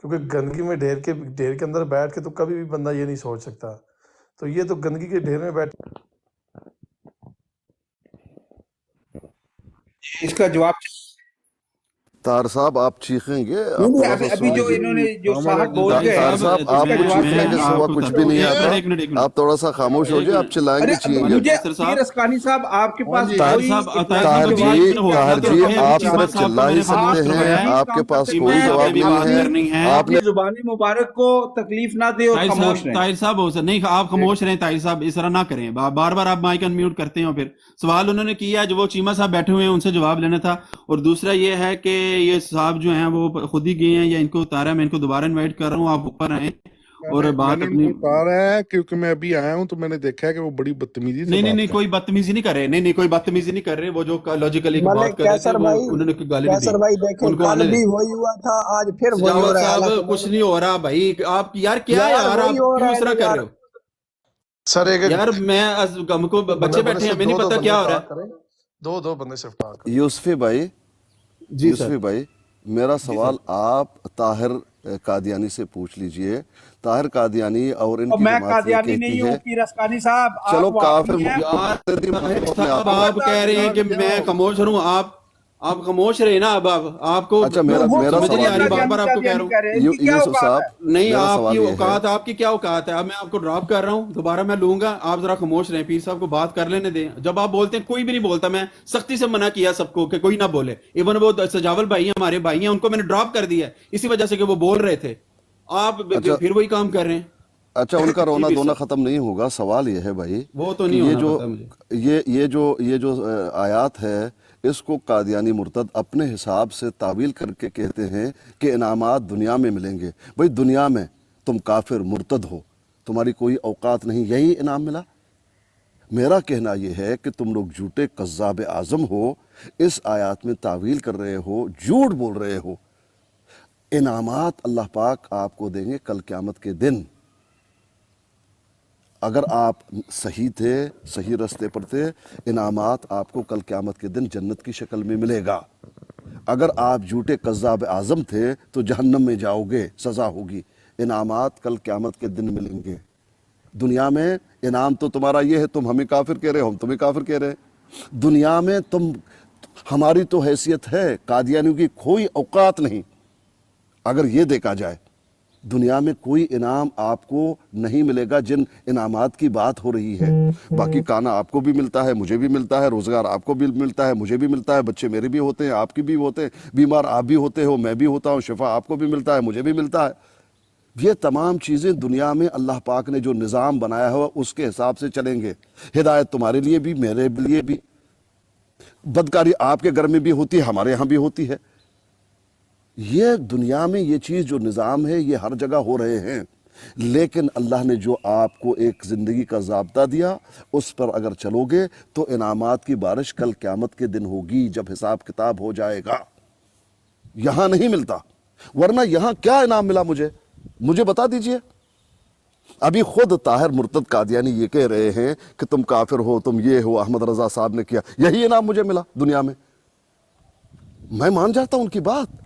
I: کیونکہ گندگی میں ڈھیر کے اندر بیٹھ کے تو کبھی بھی بندہ یہ نہیں سوچ سکتا، تو یہ تو گندگی کے ڈھیر میں بیٹھ
D: اس کا جواب
E: طاہر صاحب آپ چیخیں گے، آپ
D: نہیں
E: تھوڑا
D: ابھی
E: سا
D: ابھی
E: سن
D: جو
E: لیجیے۔
D: انہوں نے جو صاحب بول
G: طاہر
D: گئے
E: طاہر
G: صاحب
E: صاحب آپ
D: اس کا
E: کچھ
D: جواب
E: چیخنے
D: میں
E: کے
G: آپ
E: سوا
G: کو
E: کچھ
G: بتاتا
E: بھی
G: ہوں،
E: نہیں
G: ایک
E: آتا،
G: منٹ ایک منٹ
E: آپ تھوڑا سا خاموش ہو
G: ایک
E: جائے، آپ
G: منٹ
E: چلائیں
D: ارے
E: گے چیخیں گے۔
D: مجھے
G: تیسر صاحب
D: پیر اسقانی صاحب آپ کے پاس
A: جی
G: طاہر
D: کوئی
G: صاحب
D: اطلاعی
E: طاہر
G: مجھے
D: جواب
E: جی
G: یہ
D: نہیں
G: ہوتا
E: طاہر
G: تو
E: جی
G: ہے کہ
E: آپ
G: چیمہ
E: صرف
G: صاحب کو
E: چلا
G: میں
E: ہی
G: نے خاموش
E: سکتے ہیں،
G: کروایا ہے،
E: آپ کے پاس
G: چیمہ
E: کوئی
G: صاحب
E: جواب
G: میری
E: نہیں
G: بات
E: ہے،
G: کرنی ہے۔
E: آپ نے
D: اپنی زبانی مبارک کو تکلیف نہ دے اور خاموش رہیں۔
G: طاہر صاحب ہو سر نہیں آپ خاموش رہیں، طاہر صاحب اس طرح نہ کریں، بار بار آپ مائک انمیوٹ کرتے ہیں، پھر سوال انہوں نے کیا جو وہ چیمہ صاحب بیٹھے ہوئے ہیں ان سے جواب لینا تھا، اور دوسرا یہ ہے کہ یہ صاحب جو ہیں وہ خود ہی گئے ہیں یا ان کو اتارا، میں ان کو دوبارہ انوائٹ کر رہا ہوں، آپ اوپر آئیں اور
A: میں
G: بات
A: نے ان
G: اپنی
A: کو اتارا ہے کیونکہ میں ابھی آیا ہوں تو میں نے دیکھا ہے کہ وہ بڑی بدتمیزی سے
G: نہیں
A: بات کر
G: کوئی بدتمیزی نہیں کر رہے، نہیں کوئی بدتمیزی نہیں کر رہے، وہ جو لاجیکل ایک بات
C: ملک
G: کر رہے تھے وہ انہوں نے کوئی گالی نہیں دی،
C: کیسر بھائی دیکھیں
G: ان کو
C: کل
G: آنے دیں۔
C: بھی وہی ہوا تھا، آج پھر وہی ہو
G: سجاوت
C: رہا ہے،
G: صاحب
C: حالانکہ میں
G: کچھ
C: نے
G: نہیں ہو رہا بھائی، آپ یار کیا یار
C: وہی
G: آپ
C: ہو
G: کیوں
C: رہا
G: اس
C: ہے
G: طرح
C: نا
G: کر
C: یار۔
G: رہے ہو
I: سر ایک
G: یار؟ میں ہم کو
I: بندے
G: بچے بیٹھے ہیں،
I: صرف
G: ہمیں نہیں
I: دو
G: پتا
I: بندے
G: کیا ہو رہا
I: ٹاک
G: ہے۔
I: کریں، دو بندے صرف ٹاک کریں۔
E: یوسفی بھائی،
G: جی سر،
E: یوسفی بھائی میرا
G: جی سر۔
E: سوال آپ طاہر قادیانی سے پوچھ لیجئے۔ طاہر قادیانی اور ان
D: اور
E: کی
D: میں
E: جماعت یہ
D: قادیانی
E: کہتی
D: نہیں
E: ہے،
D: ہوں پیر اسقانی صاحب،
E: چلو
D: آپ
E: کافر
D: وہابی ہیں۔
G: یار
E: مرتدی
G: طاہر
E: میں
G: صاحب
E: آتا ہوں۔
G: آپ کہہ رہے ہیں کہ میں خاموش رہوں، آپ خاموش رہے نا، اب آپ کو
E: اچھا
D: وہ
E: میرا
G: سمجھ نہیں
E: سوال
G: آ
E: یہ
G: رہی،
E: ہے،
G: بار بار آپ کو کہہ رہا
D: قادیانی
G: ہوں۔
D: کہہ رہے ہیں، ان کی کیا
E: یوسف
D: اوقات
E: صاحب
D: ہے؟
G: نہیں
E: میرا
G: آپ کی
E: سوال یہ ہے،
G: اوقات، آپ کی کیا اوقات ہے؟ اب میں آپ کو ڈراپ کر رہا ہوں، دوبارہ میں لوں گا، آپ ذرا خاموش رہیں، پیر صاحب کو بات کر لینے دیں۔ جب آپ بولتے ہیں کوئی بھی نہیں بولتا، میں سختی سے منع کیا سب کو کہ کوئی نہ بولے، ایون وہ سجاول بھائی ہیں، ہمارے بھائی ہیں، ان کو میں نے ڈراپ کر دیا ہے اسی وجہ سے کہ وہ بول رہے تھے، آپ
E: اچھا
G: پھر وہی کام کر رہے ہیں۔
E: اچھا ان کا
G: جی
E: رونا
G: پیر
E: دھونا
G: صاحب،
E: ختم نہیں ہوگا۔ سوال یہ ہے بھائی
G: وہ تو
E: کہ
G: نہیں ہونا پتہ مجھے۔
E: یہ جو آیات ہے، اس کو قادیانی مرتد اپنے حساب سے تعویل کر کے کہتے ہیں کہ انعامات دنیا میں ملیں گے۔ بھائی دنیا میں تم کافر مرتد ہو، تمہاری کوئی اوقات نہیں، یہی انعام ملا؟ میرا کہنا یہ ہے کہ تم لوگ جھوٹے کذاب اعظم ہو، اس آیات میں تعویل کر رہے ہو، جھوٹ بول رہے ہو۔ انعامات اللہ پاک آپ کو دیں گے کل قیامت کے دن۔ اگر آپ صحیح تھے، صحیح رستے پر تھے، انعامات آپ کو کل قیامت کے دن جنت کی شکل میں ملے گا۔ اگر آپ جھوٹے کذاب اعظم تھے تو جہنم میں جاؤ گے، سزا ہوگی۔ انعامات کل قیامت کے دن ملیں گے۔ دنیا میں انعام تو تمہارا یہ ہے، تم ہمیں کافر کہہ رہے ہو، ہم تمہیں کافر کہہ رہے ہیں۔ دنیا میں ہماری تو حیثیت ہے، قادیانیوں کی کوئی اوقات نہیں۔ اگر یہ دیکھا جائے، دنیا میں کوئی انعام آپ کو نہیں ملے گا جن انعامات کی بات ہو رہی ہے۔ باقی کھانا آپ کو بھی ملتا ہے، مجھے بھی ملتا ہے، روزگار آپ کو بھی ملتا ہے، مجھے بھی ملتا ہے، بچے میرے بھی ہوتے ہیں، آپ کی بھی ہوتے ہیں، بیمار آپ بھی ہوتے ہو، میں بھی ہوتا ہوں، شفا آپ کو بھی ملتا ہے، مجھے بھی ملتا ہے۔ یہ تمام چیزیں دنیا میں اللہ پاک نے جو نظام بنایا ہوا اس کے حساب سے چلیں گے۔ ہدایت تمہارے لیے بھی، میرے لیے بھی۔ بدکاری آپ کے گھر میں بھی ہوتی ہے، ہمارے ہاں بھی ہوتی ہے۔ یہ دنیا میں یہ چیز جو نظام ہے یہ ہر جگہ ہو رہے ہیں، لیکن اللہ نے جو آپ کو ایک زندگی کا ضابطہ دیا اس پر اگر چلو گے تو انعامات کی بارش کل قیامت کے دن ہوگی، جب حساب کتاب ہو جائے گا۔ یہاں نہیں ملتا، ورنہ یہاں کیا انعام ملا مجھے بتا دیجئے۔ ابھی خود طاہر مرتد قادیانی یہ کہہ رہے ہیں کہ تم کافر ہو، تم یہ ہو، احمد رضا صاحب نے کیا، یہی انعام مجھے ملا دنیا میں۔ میں مان جاتا ہوں ان کی بات۔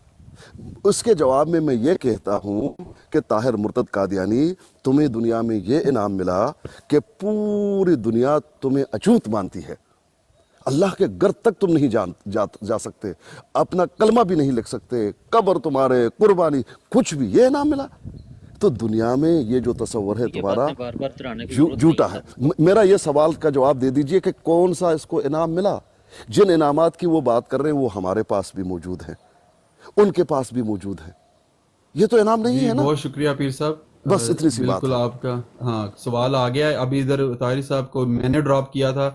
E: اس کے جواب میں یہ کہتا ہوں کہ طاہر مرتد قادیانی، تمہیں دنیا میں یہ انعام ملا کہ پوری دنیا تمہیں اچوت مانتی ہے، اللہ کے گھر تک تم نہیں جا سکتے، اپنا کلمہ بھی نہیں لکھ سکتے، قبر تمہارے، قربانی، کچھ بھی، یہ انعام ملا۔ تو دنیا میں یہ جو تصور ہے
F: یہ
E: تمہارا
F: باتیں بار بار دہرانے کی ضرورت نہیں
E: جھوٹا
F: ہے
E: ہے۔
F: سر۔
E: میرا یہ سوال کا جواب دے دیجئے کہ کون سا اس کو انعام ملا؟ جن انعامات کی وہ بات کر رہے ہیں وہ ہمارے پاس بھی موجود ہیں، ان کے پاس بھی موجود ہے۔ یہ تو انعام نہیں
G: جی
E: ہے نا۔
G: بہت شکریہ پیر صاحب،
E: بس اتنی سی بات
G: بالکل
E: ہے۔
G: آپ کا ہاں سوال آ گیا ہے۔ ابھی ادھر طاہر صاحب کو میں نے ڈراپ کیا تھا،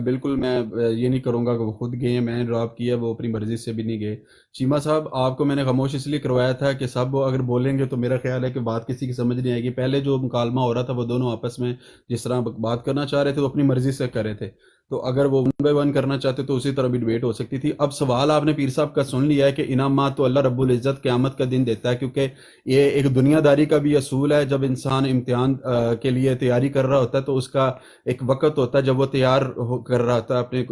G: بالکل میں یہ نہیں کروں گا کہ وہ خود گئے ہیں، میں نے ڈراپ کیا، وہ اپنی مرضی سے بھی نہیں گئے۔ چیمہ صاحب آپ کو میں نے خاموش اس لیے کروایا تھا کہ سب اگر بولیں گے تو میرا خیال ہے کہ بات کسی کی سمجھ نہیں آئے گی۔ پہلے جو مکالمہ ہو رہا تھا وہ دونوں آپس میں جس طرح بات کرنا چاہ رہے تھے وہ اپنی مرضی سے کر رہے تھے، تو اگر وہ ون بائی ون کرنا چاہتے تو اسی طرح بھی ڈیبیٹ ہو سکتی تھی۔ اب سوال آپ نے پیر صاحب کا سن لیا ہے کہ انعامات تو اللہ رب العزت قیامت کا دن دیتا ہے، کیونکہ یہ ایک دنیا داری کا بھی اصول ہے۔ جب انسان امتحان کے لیے تیاری کر رہا ہوتا ہے تو اس کا ایک وقت ہوتا ہے جب وہ تیار کر رہا ہوتا ہے اپنے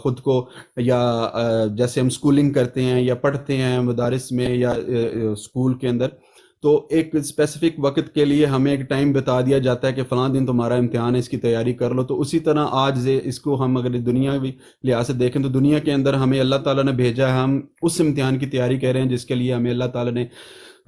G: خود کو، یا جیسے ہم سکولنگ کرتے ہیں یا پڑھتے ہیں مدارس میں یا اسکول کے اندر، تو ایک اسپیسیفک وقت کے لیے ہمیں ایک ٹائم بتا دیا جاتا ہے کہ فلاں دن تمہارا امتحان ہے، اس کی تیاری کر لو. تو اسی طرح آج اس کو ہم اگر دنیاوی لحاظ سے دیکھیں تو دنیا کے اندر ہمیں اللہ تعالیٰ نے بھیجا ہے، ہم اس امتحان کی تیاری کر رہے ہیں جس کے لیے ہمیں اللہ تعالیٰ نے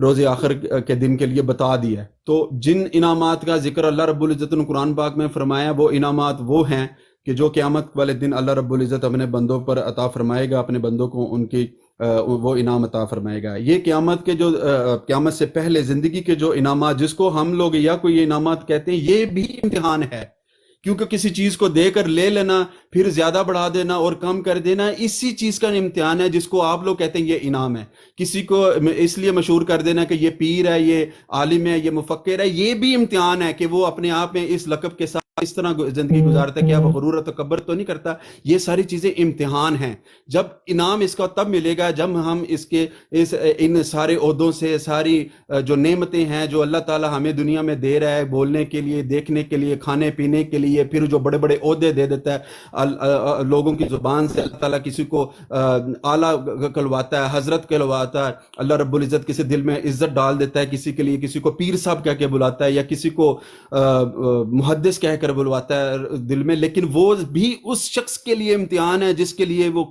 G: روز آخر کے دن کے لیے بتا دیا ہے. تو جن انعامات کا ذکر اللہ رب العزت نے قرآن پاک میں فرمایا، وہ انعامات وہ ہیں کہ جو قیامت والے دن اللہ رب العزت اپنے بندوں پر عطا فرمائے گا، اپنے بندوں کو ان کی وہ انعام عطا فرمائے گا. یہ قیامت کے جو قیامت سے پہلے زندگی کے جو انعامات جس کو ہم لوگ یا کوئی انعامات کہتے ہیں، یہ بھی امتحان ہے، کیونکہ کسی چیز کو دے کر لے لینا، پھر زیادہ بڑھا دینا اور کم کر دینا، اسی چیز کا امتحان ہے جس کو آپ لوگ کہتے ہیں یہ انعام ہے. کسی کو اس لیے مشہور کر دینا کہ یہ پیر ہے، یہ عالم ہے، یہ مفکر ہے، یہ بھی امتحان ہے کہ وہ اپنے آپ میں اس لقب کے ساتھ اس طرح زندگی گزارتا ہے کہ آپ غرور و تکبر تو نہیں کرتا. یہ ساری چیزیں امتحان ہیں. جب انعام اس کا تب ملے گا جب ہم ان سارے عہدوں سے، ساری جو نعمتیں ہیں جو اللہ تعالیٰ ہمیں دنیا میں دے رہا ہے، بولنے کے لیے، دیکھنے کے لیے، کھانے پینے کے لیے، پھر جو بڑے بڑے عہدے دے دیتا ہے لوگوں کی زبان سے. اللہ تعالیٰ کسی کو اعلیٰ کہلواتا ہے، حضرت کہلواتا ہے. اللہ رب العزت کسی دل میں عزت ڈال دیتا ہے کسی کے لیے، کسی کو پیر صاحب کہہ کے بلاتا ہے، یا کسی کو محدث کہہ کر بلواتا ہے دل میں. لیکن وہ بھی اس شخص کے لیے امتحان ہے جس کے لیے وہ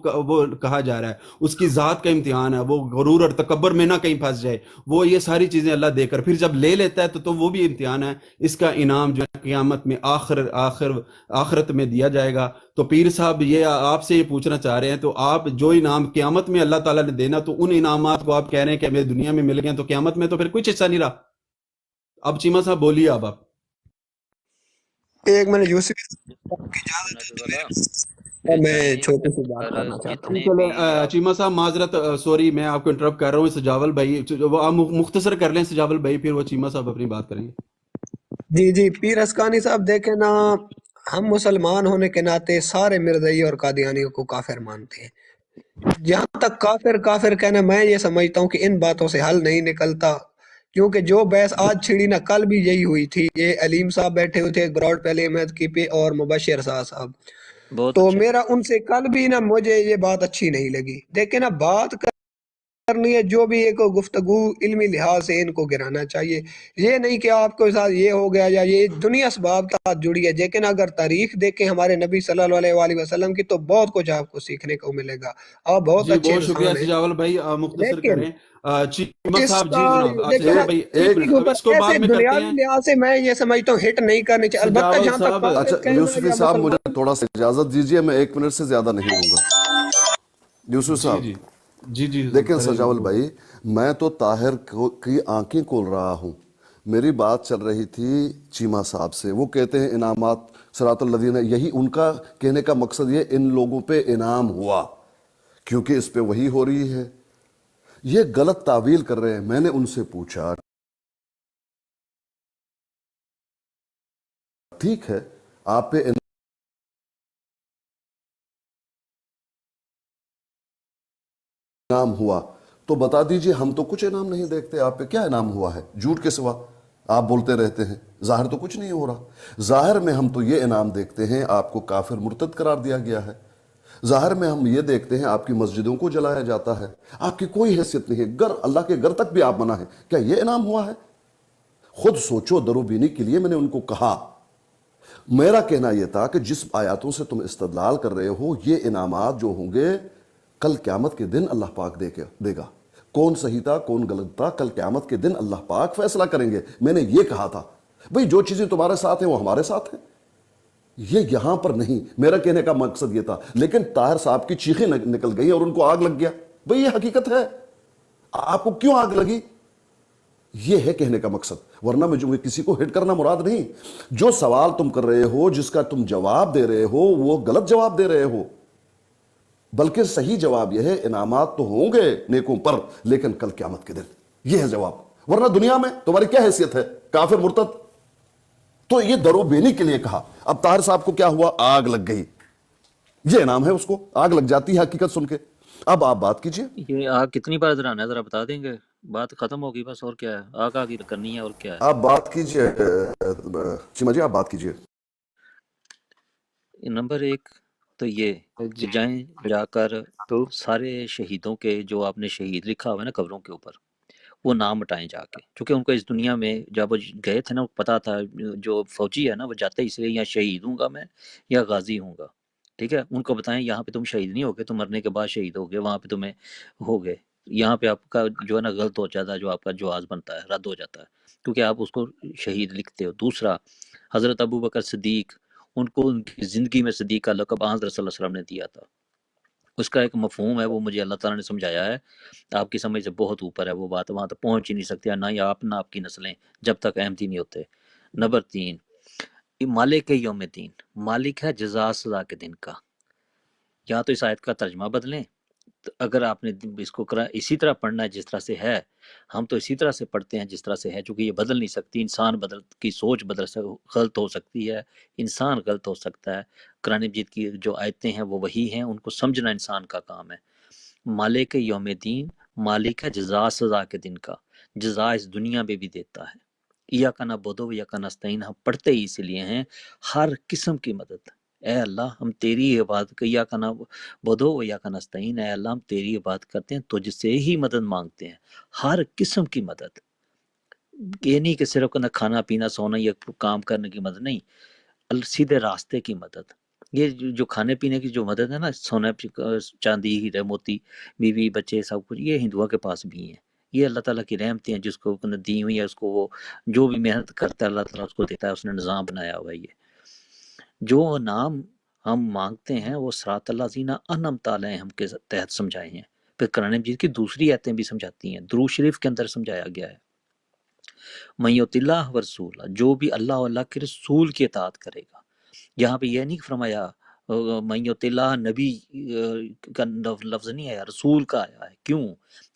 G: کہا جا رہا ہے، اس کی ذات کا امتحان ہے. وہ غرور اور تکبر میں نہ کہیں پھنس جائے. وہ یہ ساری چیزیں اللہ دے کر پھر جب لے لیتا ہے تو وہ بھی امتحان ہے. اس کا انعام جو ہے قیامت میں آخرت میں دیا جائے گا. تو پیر صاحب یہ آپ سے یہ پوچھنا چاہ رہے ہیں، تو آپ جو انعام قیامت میں اللہ تعالیٰ نے دینا، تو ان انعامات کو آپ کہہ رہے ہیں کہ ہمیں دنیا میں مل گئے، تو قیامت میں تو پھر کچھ حصہ نہیں رہا. اب چیمہ صاحب بولیے. اب آپ
C: ایک منٹ یوسف کی
F: ناظر والا
C: اجازت، میں چھوٹی سی بات
F: اگر
C: کرنا چاہتا ہوں.
F: جتنے بھی آپ
G: چیمہ صاحب معذرت، سوری میں آپ کو انٹرپٹ کر رہا ہوں. سجاول بھائی وہ آپ مختصر کر لیں، سجاول بھائی، پھر وہ چیمہ صاحب اپنی بات کریں گے.
C: جی پیر اسکانی صاحب دیکھیں نا، ہم مسلمان ہونے کے ناطے سارے مرزائی اور قادیانیوں کو کافر مانتے ہیں. جہاں تک کافر کہنا، میں یہ سمجھتا ہوں کہ ان باتوں سے حل نہیں نکلتا، کیونکہ جو بحث آج چھڑی نا، کل بھی یہی ہوئی تھی. یہ علیم صاحب بیٹھے ہوئے تھے براڈ پہلے احمد کی پہ، اور مبشر صاحب.
F: بہت
C: تو
F: اچھا.
C: میرا ان سے کل بھی نا، مجھے یہ بات اچھی نہیں لگی. دیکھیں نا، بات کرنی ہے جو بھی ایک گفتگو علمی لحاظ سے ان کو گرانا چاہیے. یہ نہیں کہ آپ کے ساتھ یہ ہو گیا یا یہ دنیا اسباب کے ساتھ جڑی ہے. لیکن اگر تاریخ دیکھیں ہمارے نبی صلی اللہ علیہ وآلہ وسلم کی، تو بہت کچھ آپ کو سیکھنے کو ملے گا. آپ بہت
G: جی
C: اچھے
G: بہت شکریہ
C: انسان ہیں.
G: سجاول بھائی، مختصر
C: لیکن
G: کریں. چیمہ
C: اس
G: صاحب
C: کا
G: جی جناب.
C: دیکھیں نا،
G: سجاول بھائی ایک
C: کسی
G: منٹ،
C: کے
G: اب
C: اوپر
G: اس کو بعد
C: ایسے
G: میں کرتے
C: دنیاوی
G: ہیں.
C: لحاظ سے میں یہ سمجھتا ہوں ہٹ نہیں کرنی چاہیے. البتہ
G: سجاول
C: جہاں تک
G: صاحب
C: کافر
E: اچھا
C: کہنا
E: یوسفی
C: یا
E: صاحب، مجھے
C: مسلمان،
E: تھوڑا سا اجازت دیجیے، میں 1 منٹ سے زیادہ نہیں لوں گا. یوسف
G: جی
E: صاحب
G: جی جی جی
E: دیکھیں،
G: کریں
E: سجاول
G: وہ.
E: بھائی، میں تو طاہر کی آنکھیں کھول رہا ہوں. میری بات چل رہی تھی چیمہ صاحب سے. وہ کہتے ہیں انعامات صراط الذین، یہی ان کا کہنے کا مقصد، یہ ان لوگوں پہ انعام ہوا کیونکہ اس پہ وہی ہو رہی ہے. یہ غلط تعویل کر رہے ہیں. میں نے ان سے پوچھا، ٹھیک ہے آپ پہ انعام ہوا تو بتا دیجئے. ہم تو کچھ انعام نہیں دیکھتے. آپ پہ کیا انعام ہوا ہے جھوٹ کے سوا؟ آپ بولتے رہتے ہیں، ظاہر تو کچھ نہیں ہو رہا. ظاہر میں ہم تو یہ انعام دیکھتے ہیں، آپ کو کافر مرتد قرار دیا گیا ہے. ظاہر میں ہم یہ دیکھتے ہیں آپ کی مسجدوں کو جلایا جاتا ہے. آپ کی کوئی حیثیت نہیں ہے. اللہ کے گھر تک بھی آپ منع ہے. کیا یہ انعام ہوا ہے؟ خود سوچو. دروبینی کے لیے میں نے ان کو کہا، میرا کہنا یہ تھا کہ جس آیاتوں سے تم استدلال کر رہے ہو، یہ انعامات جو ہوں گے کل قیامت کے دن اللہ پاک دے گا. کون صحیح تھا کون غلط تھا، کل قیامت کے دن اللہ پاک فیصلہ کریں گے. میں نے یہ کہا تھا بھئی جو چیزیں تمہارے ساتھ ہیں وہ ہمارے ساتھ ہیں. یہ یہاں پر نہیں. میرا کہنے کا مقصد یہ تھا. لیکن طاہر صاحب کی چیخیں نکل گئی اور ان کو آگ لگ گیا. بھئی یہ حقیقت ہے. آپ کو کیوں آگ لگی؟ یہ ہے کہنے کا مقصد. ورنہ مجھے کسی کو ہٹ کرنا مراد نہیں. جو سوال تم کر رہے ہو، جس کا تم جواب دے رہے ہو، وہ غلط جواب دے رہے ہو. بلکہ صحیح جواب یہ ہے، انعامات تو ہوں گے نیکوں پر، لیکن کل قیامت کے دن. یہ ہے جواب. ورنہ دنیا میں تمہاری کیا حیثیت ہے؟ کافر مرتد. تو یہ درو بینی کے لیے کہا. اب طاہر صاحب کو کیا ہوا؟ آگ لگ گئی. یہ انعام ہے اس کو، آگ لگ جاتی ہے حقیقت سن کے. اب آپ بات کیجئے.
F: یہ آگ کتنی بار ذرا ذرا بتا دیں گے؟ بات ختم ہوگی بس، اور کیا ہے؟ آگ آگے کرنی ہے، اور کیا ہے؟
E: آپ بات کیجئے چیمہ جی، آپ بات کیجئے.
F: نمبر 1 تو یہ کہ جائیں جا کر سارے شہیدوں کے جو آپ نے شہید لکھا ہوا ہے نا قبروں کے اوپر، وہ نام مٹائیں جا کے، چونکہ ان کو اس دنیا میں جب وہ گئے تھے نا، وہ پتا تھا جو فوجی ہے نا وہ جاتے اس لیے یا شہید ہوں گا میں یا غازی ہوں گا، ٹھیک ہے، ان کو بتائیں یہاں پہ تم شہید نہیں ہوگے، تم مرنے کے بعد شہید ہوگے، وہاں پہ تمہیں ہوگے، یہاں پہ آپ کا جو ہے نا غلط ہو جاتا ہے، جو آپ کا جواز بنتا ہے رد ہو جاتا ہے، کیونکہ آپ اس کو شہید لکھتے ہو۔ دوسرا، حضرت ابو بکر صدیق، ان کو ان کی زندگی میں صدیق کا لقب حضرت صلی اللہ علیہ وسلم نے دیا تھا، اس کا ایک مفہوم ہے، وہ مجھے اللہ تعالیٰ نے سمجھایا ہے، آپ کی سمجھ سے بہت اوپر ہے وہ بات، وہاں تک پہنچ ہی نہیں سکتے، نہ ہی آپ نہ آپ کی نسلیں جب تک احمدی نہیں ہوتے۔ نمبر 3، مالک یوم دین، مالک ہے جزا سزا کے دن کا، یا تو اس آیت کا ترجمہ بدلیں، اگر آپ نے اس کو اسی طرح پڑھنا ہے جس طرح سے ہے، ہم تو اسی طرح سے پڑھتے ہیں جس طرح سے ہے، چونکہ یہ بدل نہیں سکتی، انسان بدل کی سوچ غلط ہو سکتی ہے، انسان غلط ہو سکتا ہے، قرآن مجید کی جو آیتیں ہیں وہ وہی ہیں، ان کو سمجھنا انسان کا کام ہے۔ مالک یوم دین، مالک ہے جزا سزا کے دن کا، جزا اس دنیا میں بھی دیتا ہے۔ یا کا نعبدو و یا کا نستعین، ہم پڑھتے ہی اس لیے ہیں، ہر قسم کی مدد، اے اللہ ہم تیری عبادت کا، یا کا نعبدو و یا کا نستعین، اے اللہ ہم تیری عبادت کرتے ہیں، تجھ سے ہی مدد مانگتے ہیں، ہر قسم کی مدد، یہ نہیں کہ صرف کھانا پینا سونا یا کام کرنے کی مدد نہیں، سیدھے راستے کی مدد، یہ جو کھانے پینے کی جو مدد ہے نا، سونا چاندی ہیرے موتی بیوی بچے سب کچھ، یہ ہندوؤں کے پاس بھی ہیں، یہ اللہ تعالیٰ کی رحمتیں ہیں، جس کو دی ہوئی ہے اس کو وہ جو بھی محنت کرتا ہے اللہ تعالیٰ اس کو دیتا ہے، اس نے نظام بنایا ہوا ہے۔ یہ جو نام ہم مانگتے ہیں وہ صراط اللہ زینہ انعمت علیہم کے تحت سمجھائے ہیں، پھر قرآن مجید کی دوسری آیتیں بھی سمجھاتی ہیں، درود شریف کے اندر سمجھایا گیا ہے، من یطع اللہ ورسول، جو بھی اللہ اور اللہ کے رسول کی اطاعت کرے گا، یہاں پہ یہ نہیں فرمایا من یطع اللہ، نبی کا لفظ نہیں آیا، رسول کا آیا ہے، کیوں؟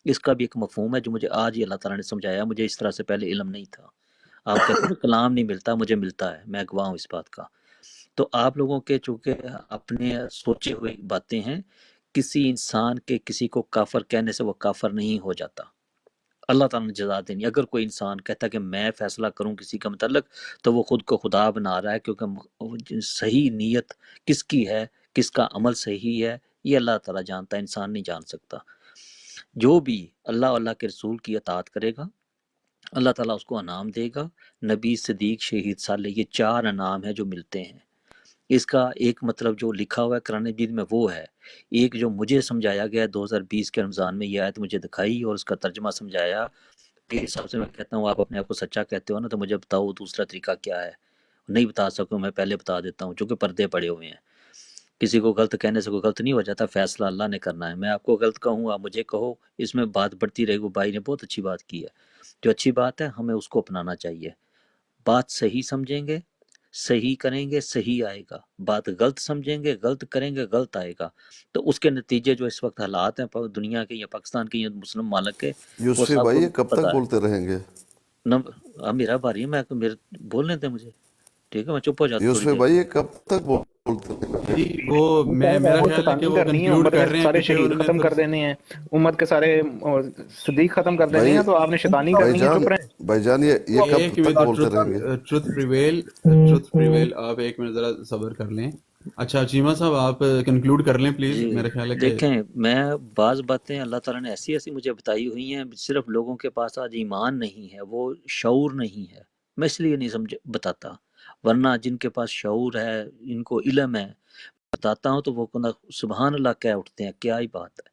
F: اس کا بھی ایک مفہوم ہے جو مجھے آج ہی اللہ تعالیٰ نے سمجھایا، مجھے اس طرح سے پہلے علم نہیں تھا۔ آپ کہتے ہیں نا کلام نہیں ملتا، مجھے ملتا ہے، میں گواہ ہوں اس بات کا۔ تو آپ لوگوں کے چونکہ اپنے سوچے ہوئے باتیں ہیں، کسی انسان کے کسی کو کافر کہنے سے وہ کافر نہیں ہو جاتا، اللہ تعالیٰ نے جزا دینی۔ اگر کوئی انسان کہتا ہے کہ میں فیصلہ کروں کسی کا متعلق، تو وہ خود کو خدا بنا رہا ہے، کیونکہ صحیح نیت کس کی ہے، کس کا عمل صحیح ہے، یہ اللہ تعالیٰ جانتا ہے، انسان نہیں جان سکتا۔ جو بھی اللہ اور اللہ کے رسول کی اطاعت کرے گا، اللہ تعالیٰ اس کو انعام دے گا، نبی، صدیق، شہید، صالح، یہ 4 انعام ہیں جو ملتے ہیں۔ اس کا ایک مطلب جو لکھا ہوا ہے قرآن مجید میں وہ ہے، ایک جو مجھے سمجھایا گیا 2020 کے رمضان میں، یہ آیت مجھے دکھائی اور اس کا ترجمہ سمجھایا، پھر حساب سے میں کہتا ہوں آپ اپنے آپ کو سچا کہتے ہو نا، تو مجھے بتاؤ دوسرا طریقہ کیا ہے، نہیں بتا سکوں میں پہلے بتا دیتا ہوں، چونکہ پردے پڑے ہوئے ہیں، کسی کو غلط کہنے سے کوئی غلط نہیں ہو جاتا، فیصلہ اللہ نے کرنا ہے، میں آپ کو غلط کہوں آپ مجھے کہو، اس میں بات بڑھتی رہے گی۔ بھائی نے بہت اچھی بات کی ہے، جو اچھی بات ہے ہمیں اس کو اپنانا چاہیے، بات صحیح سمجھیں گے صحیح کریں گے صحیح آئے گا، بات غلط سمجھیں گے غلط کریں گے غلط آئے گا، تو اس کے نتیجے جو اس وقت حالات ہیں دنیا کے یا پاکستان کے یا مسلم ممالک کے، وہ
E: یوسفی
F: سب
E: بھائی
F: کو
E: یہ کب
F: پتہ
E: تک
F: ہے۔
E: بولتے رہیں گے؟
F: اب میرا باری ہے، میں بولنے دیں مجھے، ٹھیک ہے، میں چپ ہو جاتا تھوڑی
E: یوسفی
F: دیر۔
E: بھائی یہ کب تک بولتے رہیں گے؟
G: جی وہ
J: چاہے
G: میرا
J: وہ
G: خیال ہے کہ
J: شیطانی
G: وہ
J: کرنی ہے،
G: کنکلوڈ
J: امت
G: کر
J: کے
G: رہے ہیں،
J: سارے
G: کیونکہ
J: شہید
G: انہوں نے
J: ختم کر دینے ہیں، امت کے سارے صدیق ختم کر دینے
E: بھائی
J: ہیں، تو آپ نے شیطانی
E: بھائی
J: کرنی ہے،
E: جان
J: چپ رہیں۔
E: بھائی جان یہ کب
G: ایک
E: تک
G: منٹ،
E: بولتے رہیں گے؟
G: ٹروتھ پریویل، آپ ایک منٹ ذرا صبر کر لیں۔ اچھا چیمہ صاحب آپ کنکلوڈ کر لیں پلیز،
F: جی
G: میرا خیال ہے کہ
F: دیکھیں، میں بعض باتیں اللہ تعالیٰ نے ایسی ایسی مجھے بتائی ہوئی ہیں، صرف لوگوں کے پاس آج ایمان نہیں ہے، وہ شعور نہیں ہے، میں اس لیے نہیں بتاتا، ورنہ جن کے پاس شعور ہے، ان کو علم ہے، بتاتا ہوں تو وہ سبحان اللہ کہہ اٹھتے ہیں، کیا ہی بات ہے،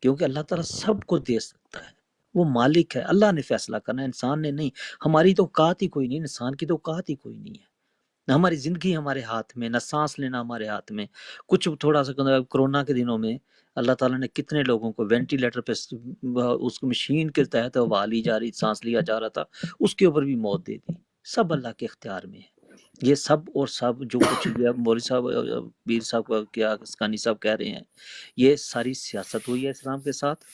F: کیونکہ اللہ تعالیٰ سب کو دے سکتا ہے، وہ مالک ہے، اللہ نے فیصلہ کرنا ہے، انسان نے نہیں، ہماری تو اوقات ہی کوئی نہیں، انسان کی تو اوقات ہی کوئی نہیں ہے، نہ ہماری زندگی ہمارے ہاتھ میں، نہ سانس لینا ہمارے ہاتھ میں، کچھ تھوڑا سا کرونا کے دنوں میں اللہ تعالیٰ نے کتنے لوگوں کو وینٹیلیٹر پہ اس مشین کے تحت ہوا لی جا رہی، سانس لیا جا رہا تھا، اس کے اوپر بھی موت دے دی، سب اللہ کے اختیار میں ہے۔ یہ سب اور سب جو کچھ مولوی صاحب پیر صاحب کیا اسکانی صاحب کہہ رہے ہیں، یہ ساری سیاست ہوئی ہے اسلام کے ساتھ،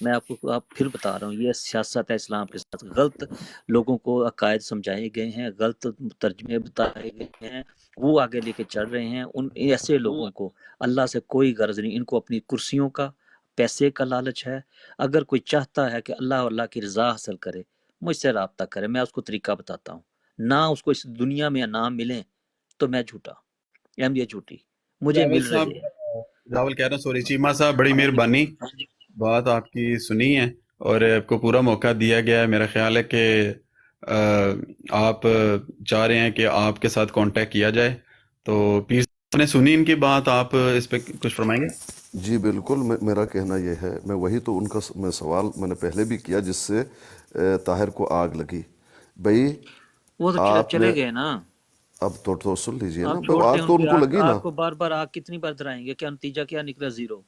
F: میں آپ کو آپ پھر بتا رہا ہوں، یہ سیاست ہے اسلام کے ساتھ، غلط لوگوں کو عقائد سمجھائے گئے ہیں، غلط ترجمے بتائے گئے ہیں، وہ آگے لے کے چل رہے ہیں، ان ایسے لوگوں کو اللہ سے کوئی غرض نہیں، ان کو اپنی کرسیوں کا، پیسے کا لالچ ہے۔ اگر کوئی چاہتا ہے کہ اللہ اور اللہ کی رضا حاصل کرے، مجھ سے رابطہ کرے، میں اس کو طریقہ بتاتا ہوں، نہ اس کو اس دنیا میں انعام ملیں تو میں جھوٹا، احمدیت جھوٹی، مجھے
G: راول
F: مل
G: صاحب،
F: رہے ہیں۔
G: راول کہہ رہا ہوں، سوری چیمہ صاحب، بڑی مہربانی، بات آپ کی سنی ہے، اور آپ کو پورا موقع دیا گیا ہے. میرا خیال ہے کہ آپ چاہ رہے ہیں کہ آپ کے ساتھ کانٹیکٹ کیا جائے. تو پیر صاحب نے سنی ان کی بات, آپ اس پہ کچھ فرمائیں گے؟
E: جی بالکل, میرا کہنا یہ ہے, میں وہی تو ان کا میں سوال میں نے پہلے بھی کیا جس سے طاہر کو آگ لگی. بھائی
F: وہ تو
E: آپ نے
F: چلے گئے نا,
E: اب تو سن لیجئے نا,
F: آپ چھوڑتے
E: آگ
F: ہیں
E: تو
F: ان
E: ان
F: کی
E: کو
F: آگ,
E: لگی نا.
F: آگ کو بار بار آگ کتنی بار درائیں گے, کیا نتیجہ کیا نکلا؟ زیرو.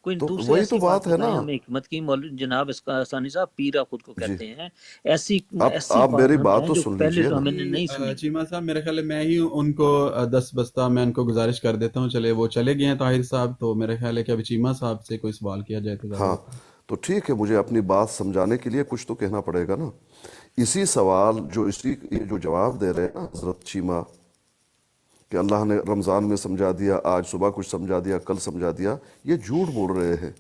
F: کوئی
E: تو
F: دوسری
E: وہی تو
F: ایسی بات
E: بات ہے نا.
F: بتائیں ہمیں حکمت کی. جناب اس کا ثانی صاحب پیرا خود کو
E: جی
F: کہتے ہیں, ایسی ایسی
E: آپ
F: بات
E: میری
F: بتائیں
E: تو
F: جو
E: سن
F: پہلے
E: لیجئے
F: تو
E: نا.
F: ہمیں نے نہیں سنی.
G: چیمہ صاحب میرے خیال ہے میں ہی ان کو دست بستہ میں ان کو گزارش کر دیتا ہوں. چلے وہ چلے گئے ہیں طاہر صاحب, تو میرا خیال ہے کہ ابھی چیمہ صاحب سے کوئی سوال کیا جائے تو زیادہ
E: ہاں
G: بہتر ہے.
E: تو ٹھیک ہے, مجھے اپنی بات سمجھانے کے لیے کچھ تو کہنا پڑے گا نا. اسی سوال یہ جو جواب دے رہے ہیں نا حضرت چیمہ, کہ اللہ نے رمضان میں سمجھا دیا, آج صبح کچھ سمجھا دیا, کل سمجھا دیا, یہ جھوٹ بول رہے ہیں.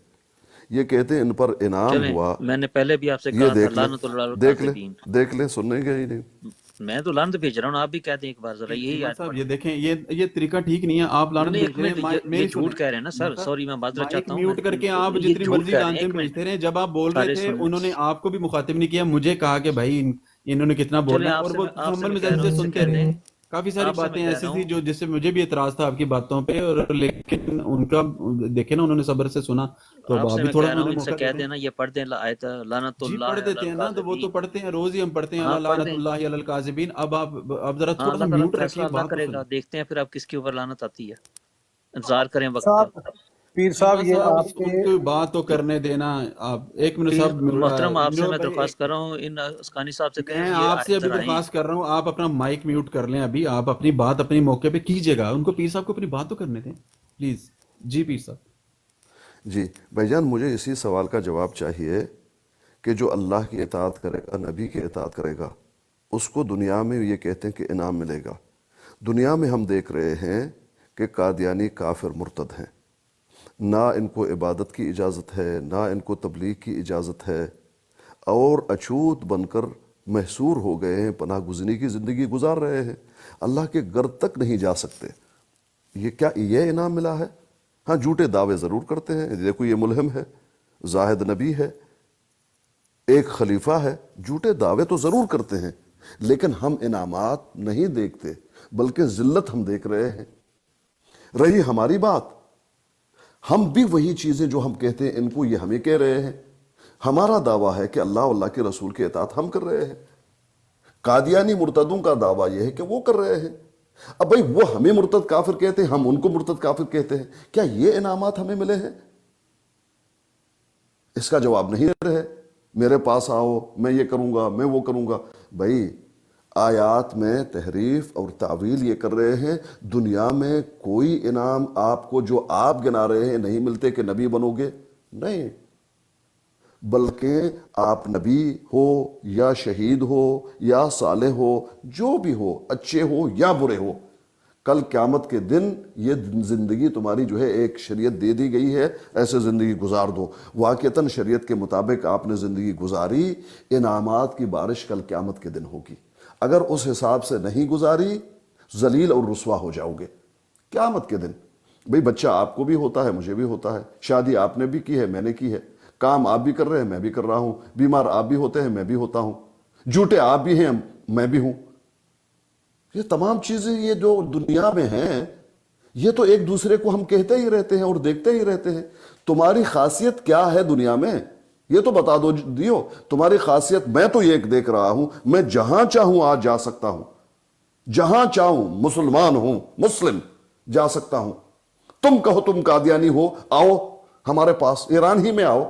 E: یہ کہتے ہیں ان پر انعام
F: چلیں,
E: ہوا.
F: میں نے پہلے بھی آپ سے
E: یہ
F: کہا تھا لعنت اللہ الکاذبین.
E: دیکھ لیں سننے گے ہی نہیں.
F: میں تو لعنت بھیج رہا ہوں, آپ بھی کہتے ہیں ایک بار ذرا یہی
G: چیمہ
F: آیت
G: صاحب
F: پڑھ
G: یہ
F: لیں.
G: دیکھیں, یہ طریقہ ٹھیک نہیں ہے. آپ
F: نہیں
G: لعنت
F: نہیں, ایک
G: بھیج رہے ہیں,
F: منٹ, یہ
G: میری
F: جھوٹ
G: سنیں.
F: کہہ رہے ہیں نا سر, سوری میں معذرت
G: مائک
F: چاہتا ہوں.
G: میوٹ کر کے آپ
F: یہ
G: جتنی
F: جھوٹ
G: مرضی
F: کہہ رہے ہیں,
G: لعنتیں
F: ایک منٹ
G: بھیجتے رہے. جب آپ بول رہے
F: سارے
G: تھے
F: سن لیں.
G: انہوں نے آپ کو بھی مخاطب نہیں کیا, مجھے کہا کہ بھائی انہوں نے کتنا بولنا
F: چلیں
G: ہے,
F: آپ
G: اور
F: سے
G: وہ
F: آپ سے
G: مکمل
F: میں کہہ
G: مزاج
F: رہا
G: سے
F: ہوں,
G: سنتے رہے. کافی ساری
F: آپ سے میں
G: باتیں
F: کہہ
G: ایسی
F: رہا
G: تھی
F: ہوں.
G: جس سے مجھے بھی اعتراض تھا آپ کی باتوں پہ, اور لیکن ان کا دیکھیں نا انہوں نے صبر سے سنا, تو اب
F: آپ
G: آپ
F: سے
G: بھی
F: میں
G: تھوڑا
F: کہہ رہا ہوں
G: انہیں
F: ان سے
G: موقع دے
F: کہہ
G: دیں.
F: دینا یہ پڑھ دیں آیت لعنت
G: جی
F: اللہ
G: پڑھ
F: علی
G: دیتے ہیں نا, تو وہ تو
F: الکاذبین.
G: پڑھتے ہیں, روز ہی ہم پڑھتے ہیں,
F: ہاں
G: اللہ
F: پڑھ
G: لعنت
F: دیں.
G: اللہ علی الکاذبین. اب ذرا
F: ہاں
G: تھوڑا سا
F: اللہ تعالیٰ
G: میوٹ
F: فیصلہ
G: رکھیں,
F: اللہ
G: بات تو
F: کرے
G: سنیں.
F: گا, دیکھتے ہیں پھر اب کس کے اوپر لعنت آتی ہے. انتظار کریں وقت کا.
B: صاحب پیر صاحب
G: چیمہ
B: یہ
G: صاحب
B: آپ
G: ان
B: کے
G: کی بات تو کرنے دینا. آپ ایک منٹ صاحب,
F: محترم آپ سے
G: منو
F: میں
G: بھائی
F: درخواست کر رہا ہوں, ان اسکانی صاحب سے کہیں
G: میں
F: یہ
G: آپ سے
F: آیت
G: ابھی
F: ذرا آئیں.
G: درخواست کر رہا ہوں, آپ اپنا مائک میوٹ کر لیں. ابھی آپ اپنی بات اپنی موقع پہ کیجیے گا, ان کو پیر صاحب کو اپنی بات تو کرنے دیں پلیز. جی پیر صاحب.
E: جی بھائی جان, مجھے اسی سوال کا جواب چاہیے کہ جو اللہ کی اطاعت کرے گا, نبی کی اطاعت کرے گا, اس کو دنیا میں یہ کہتے ہیں کہ انعام ملے گا. دنیا میں ہم دیکھ رہے ہیں کہ قادیانی کافر مرتد ہیں, نہ ان کو عبادت کی اجازت ہے, نہ ان کو تبلیغ کی اجازت ہے, اور اچھوت بن کر محصور ہو گئے ہیں, پناہ گزینی کی زندگی گزار رہے ہیں, اللہ کے گھر تک نہیں جا سکتے. یہ انعام ملا ہے؟ ہاں جھوٹے دعوے ضرور کرتے ہیں, دیکھو یہ ملہم ہے, زاہد نبی ہے, ایک خلیفہ ہے, جھوٹے دعوے تو ضرور کرتے ہیں, لیکن ہم انعامات نہیں دیکھتے بلکہ ذلت ہم دیکھ رہے ہیں. رہی ہماری بات, ہم بھی وہی چیزیں جو ہم کہتے ہیں ان کو یہ ہمیں کہہ رہے ہیں. ہمارا دعویٰ ہے کہ اللہ اور اللہ کے رسول کے اطاعت ہم کر رہے ہیں, قادیانی مرتدوں کا دعویٰ یہ ہے کہ وہ کر رہے ہیں. اب بھائی وہ ہمیں مرتد کافر کہتے ہیں, ہم ان کو مرتد کافر کہتے ہیں, کیا یہ انعامات ہمیں ملے ہیں؟ اس کا جواب نہیں دے رہے. میرے پاس آؤ, میں یہ کروں گا, میں وہ کروں گا. بھائی آیات میں تحریف اور تعویل یہ کر رہے ہیں. دنیا میں کوئی انعام آپ کو جو آپ گنا رہے ہیں نہیں ملتے کہ نبی بنو گے, نہیں, بلکہ آپ نبی ہو یا شہید ہو یا صالح ہو, جو بھی ہو, اچھے ہو یا برے ہو, کل قیامت کے دن یہ زندگی تمہاری جو ہے ایک شریعت دے دی گئی ہے, ایسے زندگی گزار دو. واقعتاً شریعت کے مطابق آپ نے زندگی گزاری, انعامات کی بارش کل قیامت کے دن ہوگی. اگر اس حساب سے نہیں گزاری, ذلیل اور رسوا ہو جاؤ گے قیامت کے دن. بھئی بچہ آپ کو بھی ہوتا ہے, مجھے بھی ہوتا ہے, شادی آپ نے بھی کی ہے, میں نے کی ہے, کام آپ بھی کر رہے ہیں, میں بھی کر رہا ہوں, بیمار آپ بھی ہوتے ہیں, میں بھی ہوتا ہوں, جھوٹے آپ بھی ہیں, میں بھی ہوں. یہ تمام چیزیں یہ جو دنیا میں ہیں, یہ تو ایک دوسرے کو ہم کہتے ہی رہتے ہیں اور دیکھتے ہی رہتے ہیں. تمہاری خاصیت کیا ہے دنیا میں, یہ تو بتا دو دیو. تمہاری خاصیت, میں تو یہ دیکھ رہا ہوں, میں جہاں چاہوں آج جا سکتا ہوں, جہاں چاہوں مسلمان ہوں, مسلم جا سکتا ہوں. تم کہو تم قادیانی ہو, آؤ ہمارے پاس, ایران ہی میں آؤ.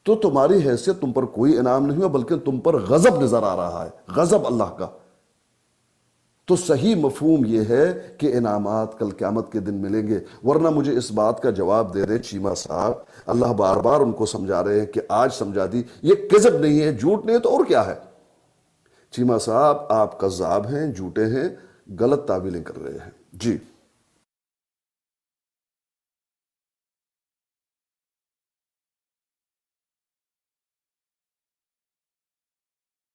E: تو تمہاری حیثیت, تم پر کوئی انعام نہیں ہوا, بلکہ تم پر غضب نظر آ رہا ہے, غضب اللہ کا. تو صحیح مفہوم یہ ہے کہ انعامات کل قیامت کے دن ملیں گے. ورنہ مجھے اس بات کا جواب دے دے چیمہ صاحب, اللہ بار بار ان کو سمجھا رہے ہیں کہ آج سمجھا دی, یہ کذب نہیں ہے, جھوٹ نہیں ہے, تو اور کیا ہے؟ چیمہ صاحب آپ کذاب ہیں, جھوٹے ہیں, غلط تعبیریں کر رہے ہیں. جی